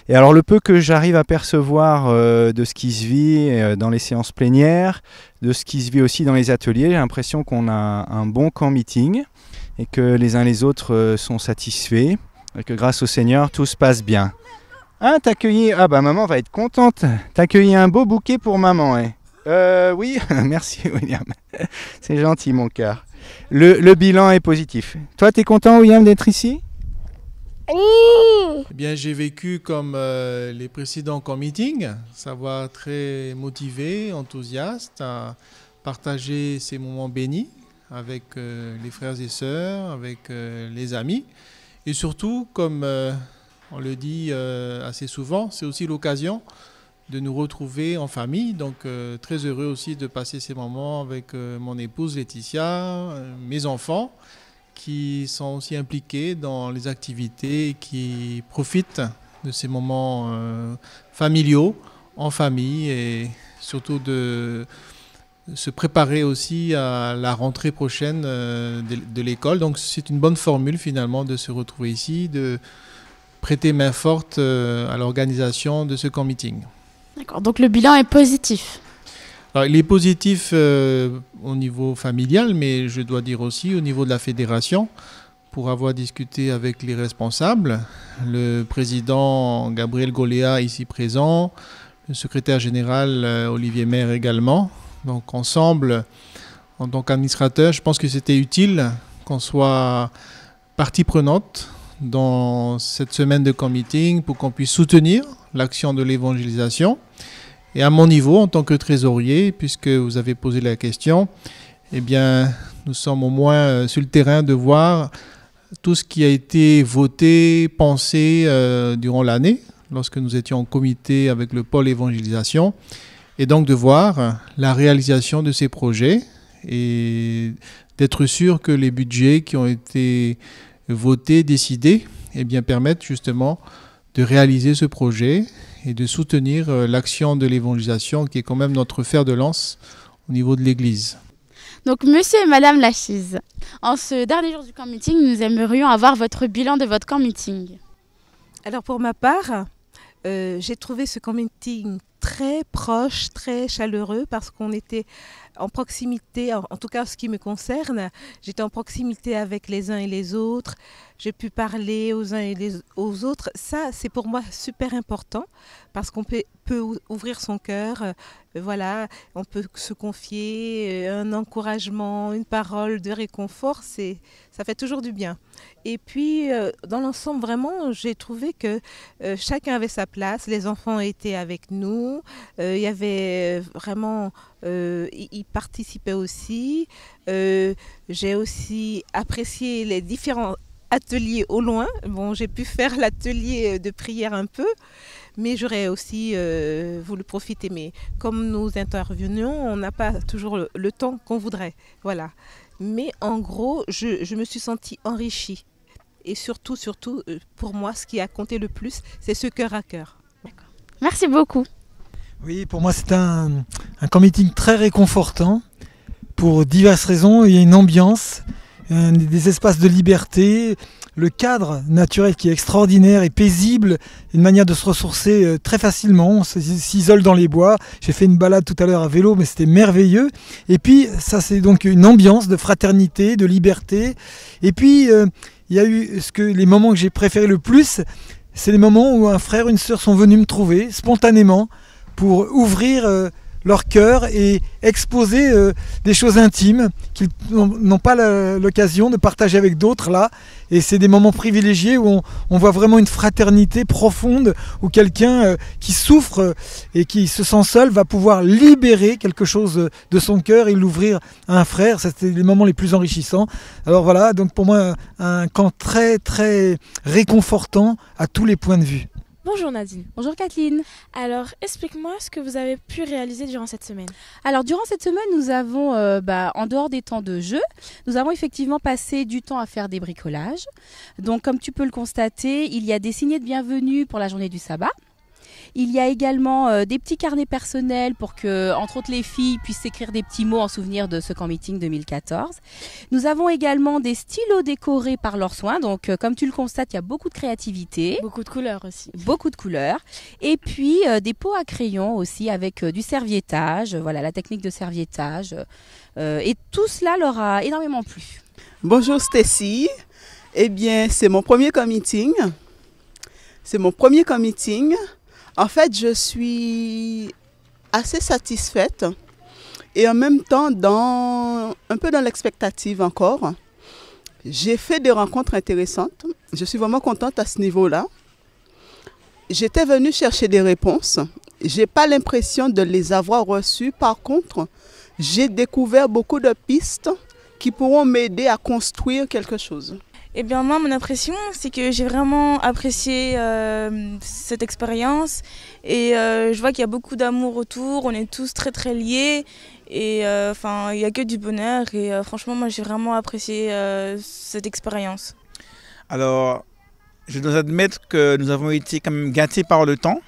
Et alors le peu que j'arrive à percevoir de ce qui se vit dans les séances plénières, de ce qui se vit aussi dans les ateliers, j'ai l'impression qu'on a un bon camp meeting et que les uns les autres sont satisfaits, et que grâce au Seigneur tout se passe bien. Ah, t'as cueilli... Ah bah maman va être contente. T'as cueilli un beau bouquet pour maman, hein. Oui, merci William. C'est gentil mon cœur. Le bilan est positif. Toi, t'es content William d'être ici? Eh bien, j'ai vécu comme les précédents camp meeting, savoir très motivé, enthousiaste, à partager ces moments bénis avec les frères et sœurs, avec les amis. Et surtout, comme... on le dit assez souvent, c'est aussi l'occasion de nous retrouver en famille. Donc très heureux aussi de passer ces moments avec mon épouse Laetitia, mes enfants qui sont aussi impliqués dans les activités et qui profitent de ces moments familiaux en famille et surtout de se préparer aussi à la rentrée prochaine de l'école. Donc c'est une bonne formule finalement de se retrouver ici, de prêter main forte à l'organisation de ce camp meeting. D'accord, donc le bilan est positif. Alors, il est positif au niveau familial, mais je dois dire aussi au niveau de la fédération, pour avoir discuté avec les responsables, le président Gabriel Goléa ici présent, le secrétaire général Olivier Maire également. Donc ensemble, en tant qu'administrateur, je pense que c'était utile qu'on soit partie prenante dans cette semaine de camp meeting pour qu'on puisse soutenir l'action de l'évangélisation. Et à mon niveau, en tant que trésorier, puisque vous avez posé la question, eh bien, nous sommes au moins sur le terrain de voir tout ce qui a été voté, pensé durant l'année, lorsque nous étions en comité avec le pôle évangélisation, et donc de voir la réalisation de ces projets et d'être sûr que les budgets qui ont été voter, décider, et bien permettre justement de réaliser ce projet et de soutenir l'action de l'évangélisation qui est quand même notre fer de lance au niveau de l'Église. Donc monsieur et madame Lachise, en ce dernier jour du camp meeting, nous aimerions avoir votre bilan de votre camp meeting. Alors pour ma part, j'ai trouvé ce camp meeting très proche, très chaleureux parce qu'on était en proximité, en tout cas ce qui me concerne, j'étais en proximité avec les uns et les autres, j'ai pu parler aux uns et aux autres. Ça, c'est pour moi super important parce qu'on peut ouvrir son cœur, voilà, on peut se confier, un encouragement, une parole de réconfort, ça fait toujours du bien. Et puis, dans l'ensemble, vraiment, j'ai trouvé que chacun avait sa place, les enfants étaient avec nous, il y avait vraiment... ils participaient aussi. J'ai aussi apprécié les différents ateliers au loin. Bon, j'ai pu faire l'atelier de prière un peu, mais j'aurais aussi voulu profiter. Mais comme nous intervenions, on n'a pas toujours le temps qu'on voudrait. Voilà. Mais en gros, je me suis sentie enrichie. Et surtout, pour moi, ce qui a compté le plus, c'est ce cœur à cœur. D'accord. Merci beaucoup. Oui, pour moi, c'est un camp meeting très réconfortant pour diverses raisons. Il y a une ambiance, des espaces de liberté, le cadre naturel qui est extraordinaire et paisible, une manière de se ressourcer très facilement. On s'isole dans les bois. J'ai fait une balade tout à l'heure à vélo, mais c'était merveilleux. Et puis, ça, c'est donc une ambiance de fraternité, de liberté. Et puis, il y a eu les moments que j'ai préférés le plus, c'est les moments où un frère, une sœur sont venus me trouver spontanément pour ouvrir leur cœur et exposer des choses intimes qu'ils n'ont pas l'occasion de partager avec d'autres là. Et c'est des moments privilégiés où on voit vraiment une fraternité profonde, où quelqu'un qui souffre et qui se sent seul va pouvoir libérer quelque chose de son cœur et l'ouvrir à un frère. C'était les moments les plus enrichissants. Alors voilà, donc pour moi un camp très très réconfortant à tous les points de vue. Bonjour Nadine. Bonjour Kathleen. Alors, explique-moi ce que vous avez pu réaliser durant cette semaine. Alors, durant cette semaine, nous avons, en dehors des temps de jeu, nous avons effectivement passé du temps à faire des bricolages. Donc, comme tu peux le constater, il y a des signets de bienvenue pour la journée du sabbat. Il y a également des petits carnets personnels pour que, entre autres, les filles puissent s'écrire des petits mots en souvenir de ce camp meeting 2014. Nous avons également des stylos décorés par leurs soins. Donc, comme tu le constates, il y a beaucoup de créativité. Beaucoup de couleurs aussi. Beaucoup de couleurs. Et puis, des pots à crayon aussi avec du serviettage. Voilà, la technique de serviettage. Et tout cela leur a énormément plu. Bonjour Stacy. Eh bien, c'est mon premier camp meeting. En fait, je suis assez satisfaite et en même temps un peu dans l'expectative encore. J'ai fait des rencontres intéressantes. Je suis vraiment contente à ce niveau-là. J'étais venue chercher des réponses. Je n'ai pas l'impression de les avoir reçues. Par contre, j'ai découvert beaucoup de pistes qui pourront m'aider à construire quelque chose. Eh bien moi, mon impression, c'est que j'ai vraiment apprécié cette expérience et je vois qu'il y a beaucoup d'amour autour, on est tous très très liés et il n'y a que du bonheur et franchement moi j'ai vraiment apprécié cette expérience. Alors, je dois admettre que nous avons été quand même gâtés par le temps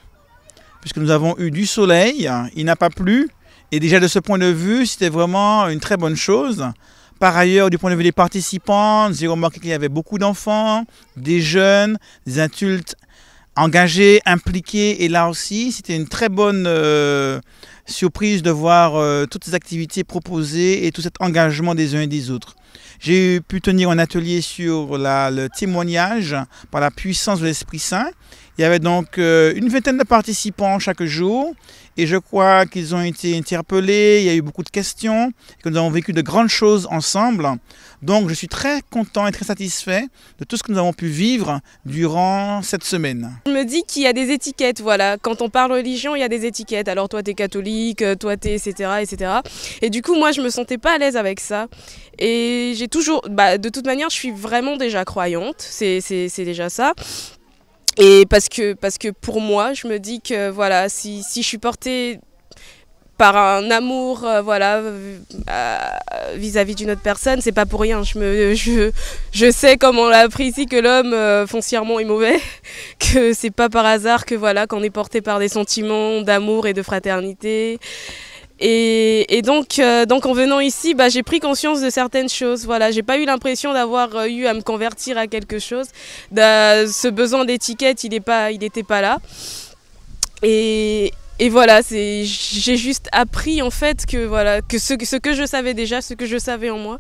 puisque nous avons eu du soleil, il n'a pas plu et déjà de ce point de vue, c'était vraiment une très bonne chose. Par ailleurs, du point de vue des participants, j'ai remarqué qu'il y avait beaucoup d'enfants, des jeunes, des adultes engagés, impliqués. Et là aussi, c'était une très bonne surprise de voir toutes ces activités proposées et tout cet engagement des uns et des autres. J'ai pu tenir un atelier sur le témoignage par la puissance de l'Esprit Saint. Il y avait donc une vingtaine de participants chaque jour et je crois qu'ils ont été interpellés, il y a eu beaucoup de questions, que nous avons vécu de grandes choses ensemble. Donc je suis très content et très satisfait de tout ce que nous avons pu vivre durant cette semaine. Je me dis qu'il y a des étiquettes, voilà. Quand on parle religion, il y a des étiquettes. Alors toi t'es catholique, toi t'es etc. etc. Et du coup moi je me sentais pas à l'aise avec ça. Et j'ai toujours, de toute manière je suis vraiment déjà croyante, c'est déjà ça. Et parce que pour moi, je me dis que voilà, si je suis portée par un amour vis-à-vis d'une autre personne, c'est pas pour rien. Je sais, comme on l'a appris ici, que l'homme foncièrement est mauvais, que c'est pas par hasard que voilà qu'on est porté par des sentiments d'amour et de fraternité. Et donc en venant ici, j'ai pris conscience de certaines choses. Voilà, j'ai pas eu l'impression d'avoir eu à me convertir à quelque chose. Ce besoin d'étiquette, il n'était pas là. Et voilà, j'ai juste appris en fait que voilà que ce que je savais déjà, ce que je savais en moi,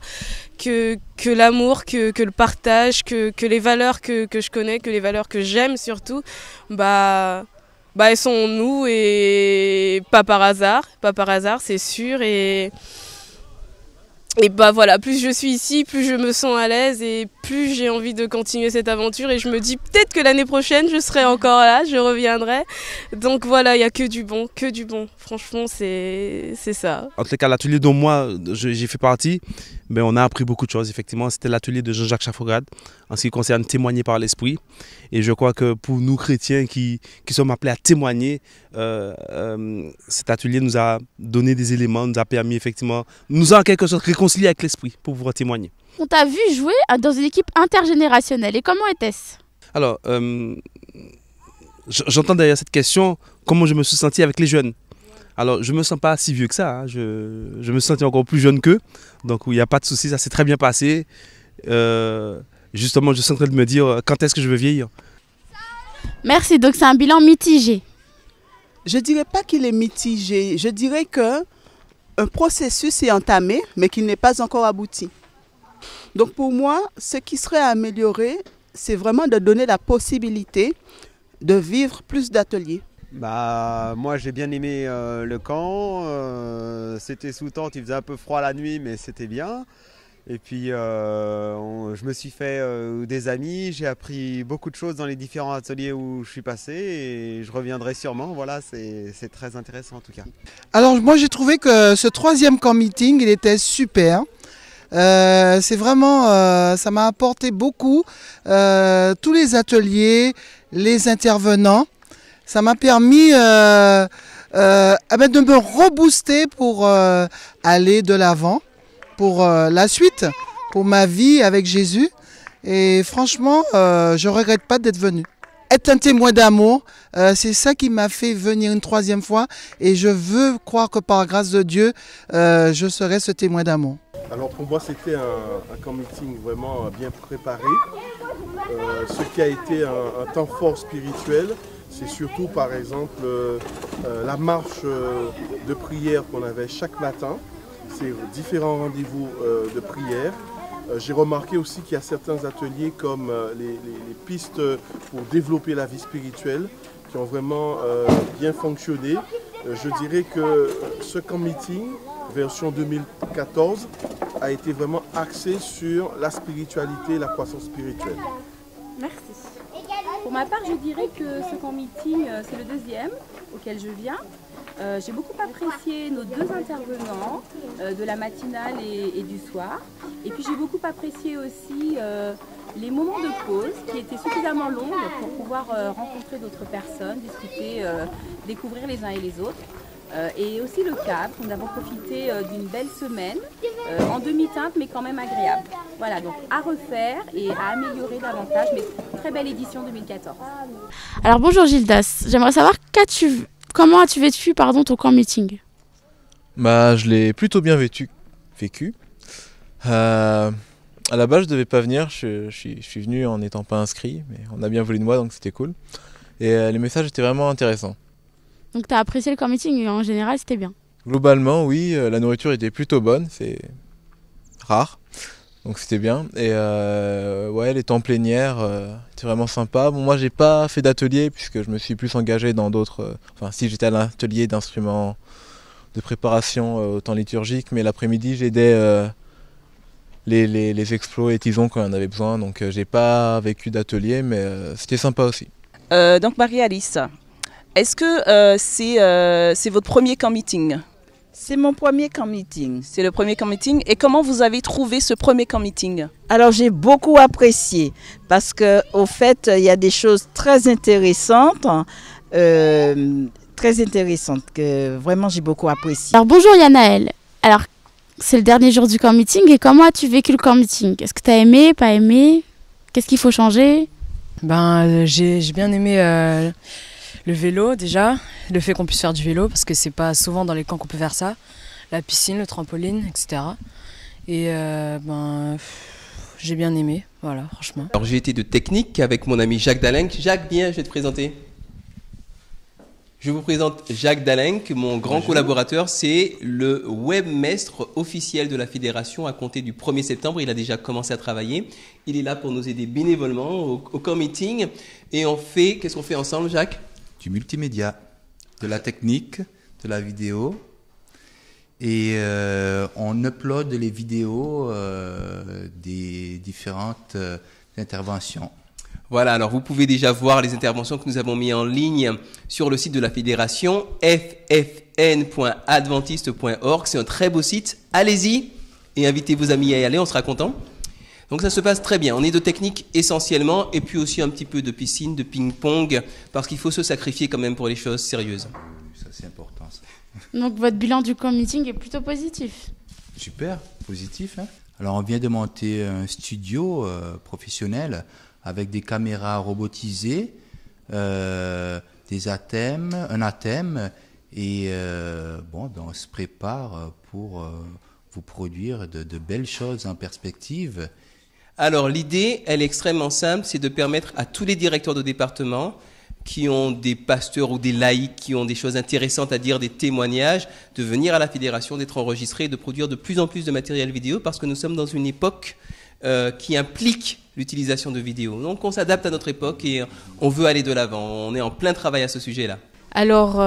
que l'amour, que le partage, que les valeurs que je connais, que les valeurs que j'aime surtout, elles sont en nous et pas par hasard, c'est sûr. Et voilà, plus je suis ici, plus je me sens à l'aise et plus j'ai envie de continuer cette aventure. Et je me dis peut-être que l'année prochaine, je serai encore là, je reviendrai. Donc voilà, il n'y a que du bon. Franchement, c'est ça. En tout cas, l'atelier dont moi, j'ai fait partie, on a appris beaucoup de choses. Effectivement, c'était l'atelier de Jean-Jacques Chaffograde en ce qui concerne témoigner par l'esprit. Et je crois que pour nous chrétiens qui sommes appelés à témoigner, cet atelier nous a donné des éléments, nous a permis effectivement, nous a en quelque sorte réconcilié avec l'esprit pour pouvoir témoigner. On t'a vu jouer dans une équipe intergénérationnelle. Et comment était-ce? Alors, j'entends derrière cette question comment je me suis senti avec les jeunes. Alors, je ne me sens pas si vieux que ça, hein. Je me sentais encore plus jeune qu'eux. Donc, il n'y a pas de souci, ça s'est très bien passé. Justement, je suis en train de me dire quand est-ce que je vais vieillir. Merci, donc c'est un bilan mitigé. Je ne dirais pas qu'il est mitigé. Je dirais qu'un processus est entamé, mais qu'il n'est pas encore abouti. Donc pour moi, ce qui serait à améliorer, c'est vraiment de donner la possibilité de vivre plus d'ateliers. Moi j'ai bien aimé le camp, c'était sous tente, il faisait un peu froid la nuit mais c'était bien. Et puis je me suis fait des amis, j'ai appris beaucoup de choses dans les différents ateliers où je suis passé et je reviendrai sûrement, voilà, c'est très intéressant en tout cas. Alors moi j'ai trouvé que ce troisième camp meeting il était super. C'est vraiment, ça m'a apporté beaucoup, tous les ateliers, les intervenants. ça m'a permis de me rebooster pour aller de l'avant, pour la suite, pour ma vie avec Jésus. Et franchement, je ne regrette pas d'être venu. Être un témoin d'amour, c'est ça qui m'a fait venir une troisième fois. Et je veux croire que par grâce de Dieu, je serai ce témoin d'amour. Alors pour moi, c'était un camp meeting vraiment bien préparé. Ce qui a été un temps fort spirituel, c'est surtout par exemple la marche de prière qu'on avait chaque matin. C'est différents rendez-vous de prière. J'ai remarqué aussi qu'il y a certains ateliers comme les pistes pour développer la vie spirituelle qui ont vraiment bien fonctionné. Je dirais que ce camp meeting, version 2014, a été vraiment axé sur la spiritualité et la croissance spirituelle. Merci. Pour ma part, je dirais que ce camp meeting, c'est le deuxième auquel je viens. J'ai beaucoup apprécié nos deux intervenants de la matinale et du soir. Et puis j'ai beaucoup apprécié aussi les moments de pause qui étaient suffisamment longs pour pouvoir rencontrer d'autres personnes, discuter, découvrir les uns et les autres. Et aussi le cadre, nous avons profité d'une belle semaine en demi-teinte mais quand même agréable. Voilà, donc à refaire et à améliorer davantage, mais très belle édition 2014. Alors bonjour Gildas, j'aimerais savoir comment as-tu vécu ton camp meeting? Je l'ai plutôt bien vécu. À la base je devais pas venir, je suis venu en n'étant pas inscrit, mais on a bien voulu de moi donc c'était cool. Et les messages étaient vraiment intéressants. Donc tu as apprécié le camp meeting et en général c'était bien? Globalement oui, la nourriture était plutôt bonne, c'est rare, donc c'était bien. Et ouais, les temps plénières étaient vraiment sympas. Bon, moi j'ai pas fait d'atelier puisque je me suis plus engagé dans d'autres... enfin si, j'étais à l'atelier d'instruments de préparation au temps liturgique, mais l'après-midi j'aidais les explos et tisons quand on en avait besoin, donc j'ai pas vécu d'atelier, mais c'était sympa aussi. Donc Marie-Alice, est-ce que c'est votre premier camp meeting? C'est mon premier camp meeting. C'est le premier camp meeting. Et comment vous avez trouvé ce premier camp meeting? Alors j'ai beaucoup apprécié parce qu'au fait il y a des choses très intéressantes que vraiment j'ai beaucoup apprécié. Alors bonjour Yanaël. Alors c'est le dernier jour du camp meeting et comment as-tu vécu le camp meeting? Est-ce que tu as aimé, pas aimé? Qu'est-ce qu'il faut changer? J'ai bien aimé le vélo déjà, le fait qu'on puisse faire du vélo parce que c'est pas souvent dans les camps qu'on peut faire ça, la piscine, le trampoline, etc. Et j'ai bien aimé, voilà, franchement. Alors j'ai été de technique avec mon ami Jacques Dalenc. Jacques, viens, je vais te présenter. Je vous présente Jacques Dalenc, mon grand collaborateur, c'est le webmestre officiel de la fédération à compter du 1er septembre. Il a déjà commencé à travailler. Il est là pour nous aider bénévolement au camp meeting. Et on fait, qu'est-ce qu'on fait ensemble, Jacques? Du multimédia, de la technique, de la vidéo. Et on upload les vidéos des différentes interventions. Voilà, alors vous pouvez déjà voir les interventions que nous avons mises en ligne sur le site de la fédération, ffn.adventiste.org. C'est un très beau site. Allez-y et invitez vos amis à y aller, on sera content. Donc ça se passe très bien. On est de technique essentiellement et puis aussi un petit peu de piscine, de ping-pong, parce qu'il faut se sacrifier quand même pour les choses sérieuses. Ça c'est important. Ça. Donc votre bilan du camp meeting est plutôt positif? Super, positif. Hein. Alors on vient de monter un studio professionnel avec des caméras robotisées, des athèmes, un athème, et on se prépare pour vous produire de belles choses en perspective. Alors l'idée, elle est extrêmement simple, c'est de permettre à tous les directeurs de département qui ont des pasteurs ou des laïcs, qui ont des choses intéressantes à dire, des témoignages, de venir à la fédération, d'être enregistrés, de produire de plus en plus de matériel vidéo, parce que nous sommes dans une époque qui implique l'utilisation de vidéos. Donc on s'adapte à notre époque et on veut aller de l'avant. On est en plein travail à ce sujet-là. Alors,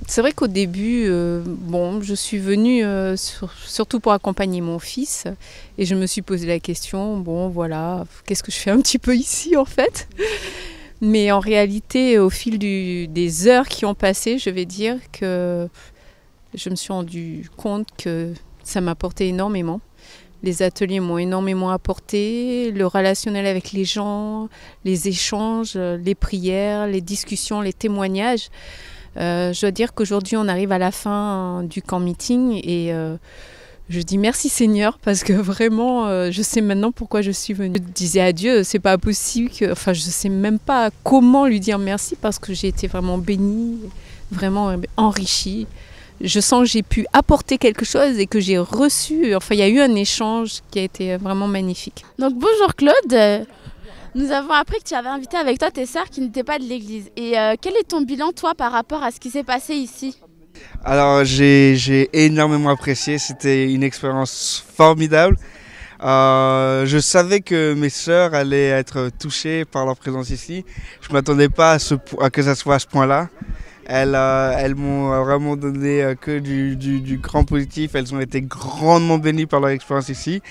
c'est vrai qu'au début, je suis venue surtout pour accompagner mon fils et je me suis posé la question, qu'est-ce que je fais un petit peu ici en fait? Mais en réalité, au fil des heures qui ont passé, je vais dire que je me suis rendu compte que ça m'apportait énormément. Les ateliers m'ont énormément apporté, le relationnel avec les gens, les échanges, les prières, les discussions, les témoignages. Je dois dire qu'aujourd'hui on arrive à la fin du camp meeting et je dis merci Seigneur parce que vraiment je sais maintenant pourquoi je suis venue. Je disais à Dieu, c'est pas possible, je sais même pas comment lui dire merci parce que j'ai été vraiment bénie, vraiment enrichie. Je sens que j'ai pu apporter quelque chose et que j'ai reçu. Enfin, il y a eu un échange qui a été vraiment magnifique. Donc bonjour Claude, nous avons appris que tu avais invité avec toi tes sœurs qui n'étaient pas de l'église. Et quel est ton bilan toi par rapport à ce qui s'est passé ici? Alors j'ai énormément apprécié, c'était une expérience formidable. Je savais que mes sœurs allaient être touchées par leur présence ici. Je ne m'attendais pas à que ça soit à ce point-là. Elles m'ont vraiment donné que du grand positif. Elles ont été grandement bénies par leur expérience ici.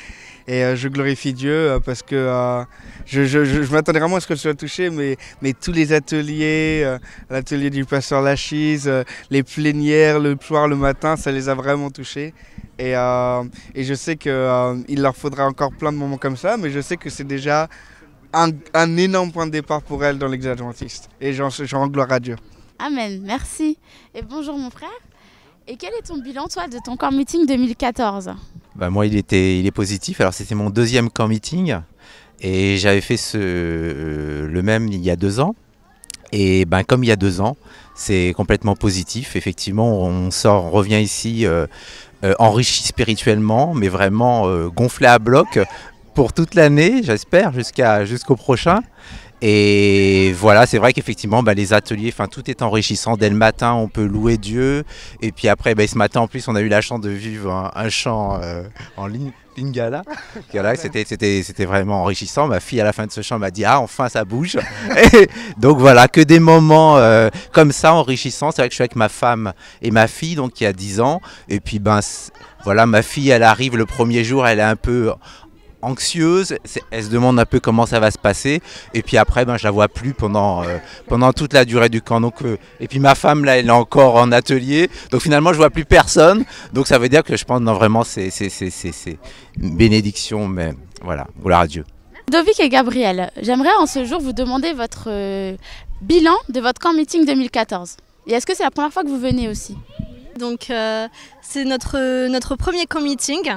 Et je glorifie Dieu parce que je m'attendais vraiment à ce qu'elles soient touchées, mais tous les ateliers, l'atelier du pasteur Lachise, les plénières, le soir, le matin, ça les a vraiment touchées. Et je sais qu'il leur faudra encore plein de moments comme ça, mais je sais que c'est déjà un énorme point de départ pour elles dans l'Église adventiste. Et j'en rends gloire à Dieu. Amen, merci. Et bonjour mon frère. Et quel est ton bilan toi de ton camp meeting 2014 ? Moi il est positif. Alors c'était mon deuxième camp meeting et j'avais fait le même il y a 2 ans. Et comme il y a 2 ans, c'est complètement positif. Effectivement, on revient ici enrichi spirituellement, mais vraiment gonflé à bloc pour toute l'année, j'espère, jusqu'au prochain. Et voilà, c'est vrai qu'effectivement, les ateliers, tout est enrichissant. Dès le matin, on peut louer Dieu. Et puis après, ce matin, en plus, on a eu la chance de vivre un chant en lingala. Voilà, c'était vraiment enrichissant. Ma fille, à la fin de ce chant, m'a dit « Ah, enfin, ça bouge !» Donc voilà, que des moments comme ça, enrichissants. C'est vrai que je suis avec ma femme et ma fille, donc qui a 10 ans. Et puis, voilà, ma fille, elle arrive le premier jour, elle est un peu anxieuse, elle se demande un peu comment ça va se passer et puis après je la vois plus pendant toute la durée du camp. Donc, et puis ma femme là elle est encore en atelier, donc finalement je vois plus personne, donc ça veut dire que je pense vraiment c'est une bénédiction, mais voilà, gloire à Dieu. Ludovic et Gabriel, j'aimerais en ce jour vous demander votre bilan de votre camp meeting 2014. Et est-ce que c'est la première fois que vous venez aussi? Donc c'est notre premier camp meeting.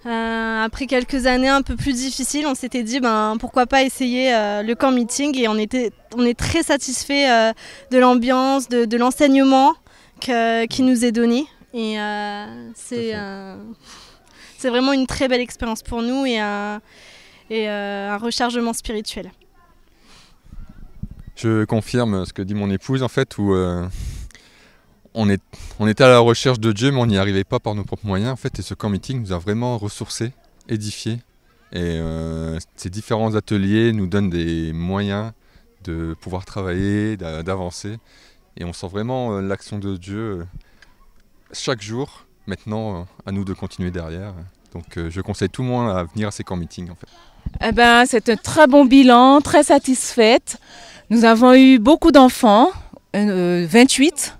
Après quelques années un peu plus difficiles, on s'était dit pourquoi pas essayer le camp meeting et on est très satisfait de l'ambiance, de l'enseignement qui nous est donné. Et c'est vraiment une très belle expérience pour nous et un rechargement spirituel. Je confirme ce que dit mon épouse en fait, où on était à la recherche de Dieu, mais on n'y arrivait pas par nos propres moyens. En fait, et ce camp meeting nous a vraiment ressourcés, édifiés. Et ces différents ateliers nous donnent des moyens de pouvoir travailler, d'avancer. Et on sent vraiment l'action de Dieu chaque jour. Maintenant, à nous de continuer derrière. Donc je conseille tout le monde à venir à ces camp meetings. En fait. C'est un très bon bilan, très satisfaite. Nous avons eu beaucoup d'enfants, 28.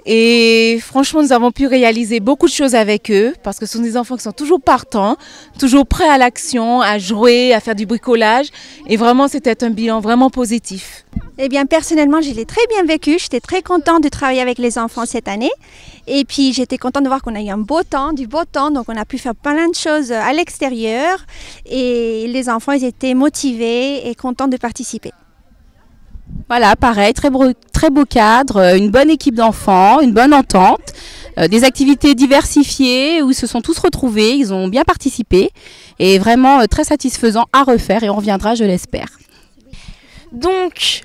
Et franchement, nous avons pu réaliser beaucoup de choses avec eux parce que ce sont des enfants qui sont toujours partants, toujours prêts à l'action, à jouer, à faire du bricolage. Et vraiment, c'était un bilan vraiment positif. Eh bien, personnellement, je l'ai très bien vécu. J'étais très contente de travailler avec les enfants cette année. Et puis, j'étais contente de voir qu'on a eu du beau temps. Donc, on a pu faire plein de choses à l'extérieur. Et les enfants, ils étaient motivés et contents de participer. Voilà, pareil, très beau cadre, une bonne équipe d'enfants, une bonne entente, des activités diversifiées où ils se sont tous retrouvés, ils ont bien participé et vraiment très satisfaisant à refaire et on reviendra, je l'espère. Donc,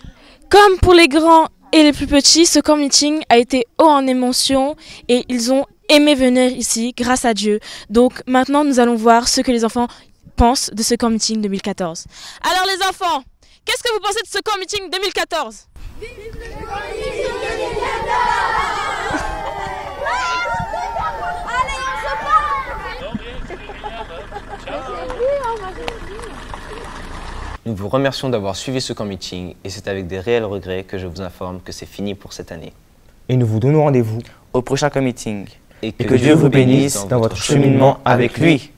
comme pour les grands et les plus petits, ce camp meeting a été haut en émotion et ils ont aimé venir ici grâce à Dieu. Donc maintenant, nous allons voir ce que les enfants pensent de ce camp meeting 2014. Alors les enfants, qu'est-ce que vous pensez de ce camp meeting 2014 ? Nous vous remercions d'avoir suivi ce camp meeting et c'est avec des réels regrets que je vous informe que c'est fini pour cette année. Et nous vous donnons rendez-vous au prochain camp meeting et que Dieu vous bénisse dans votre cheminement avec lui.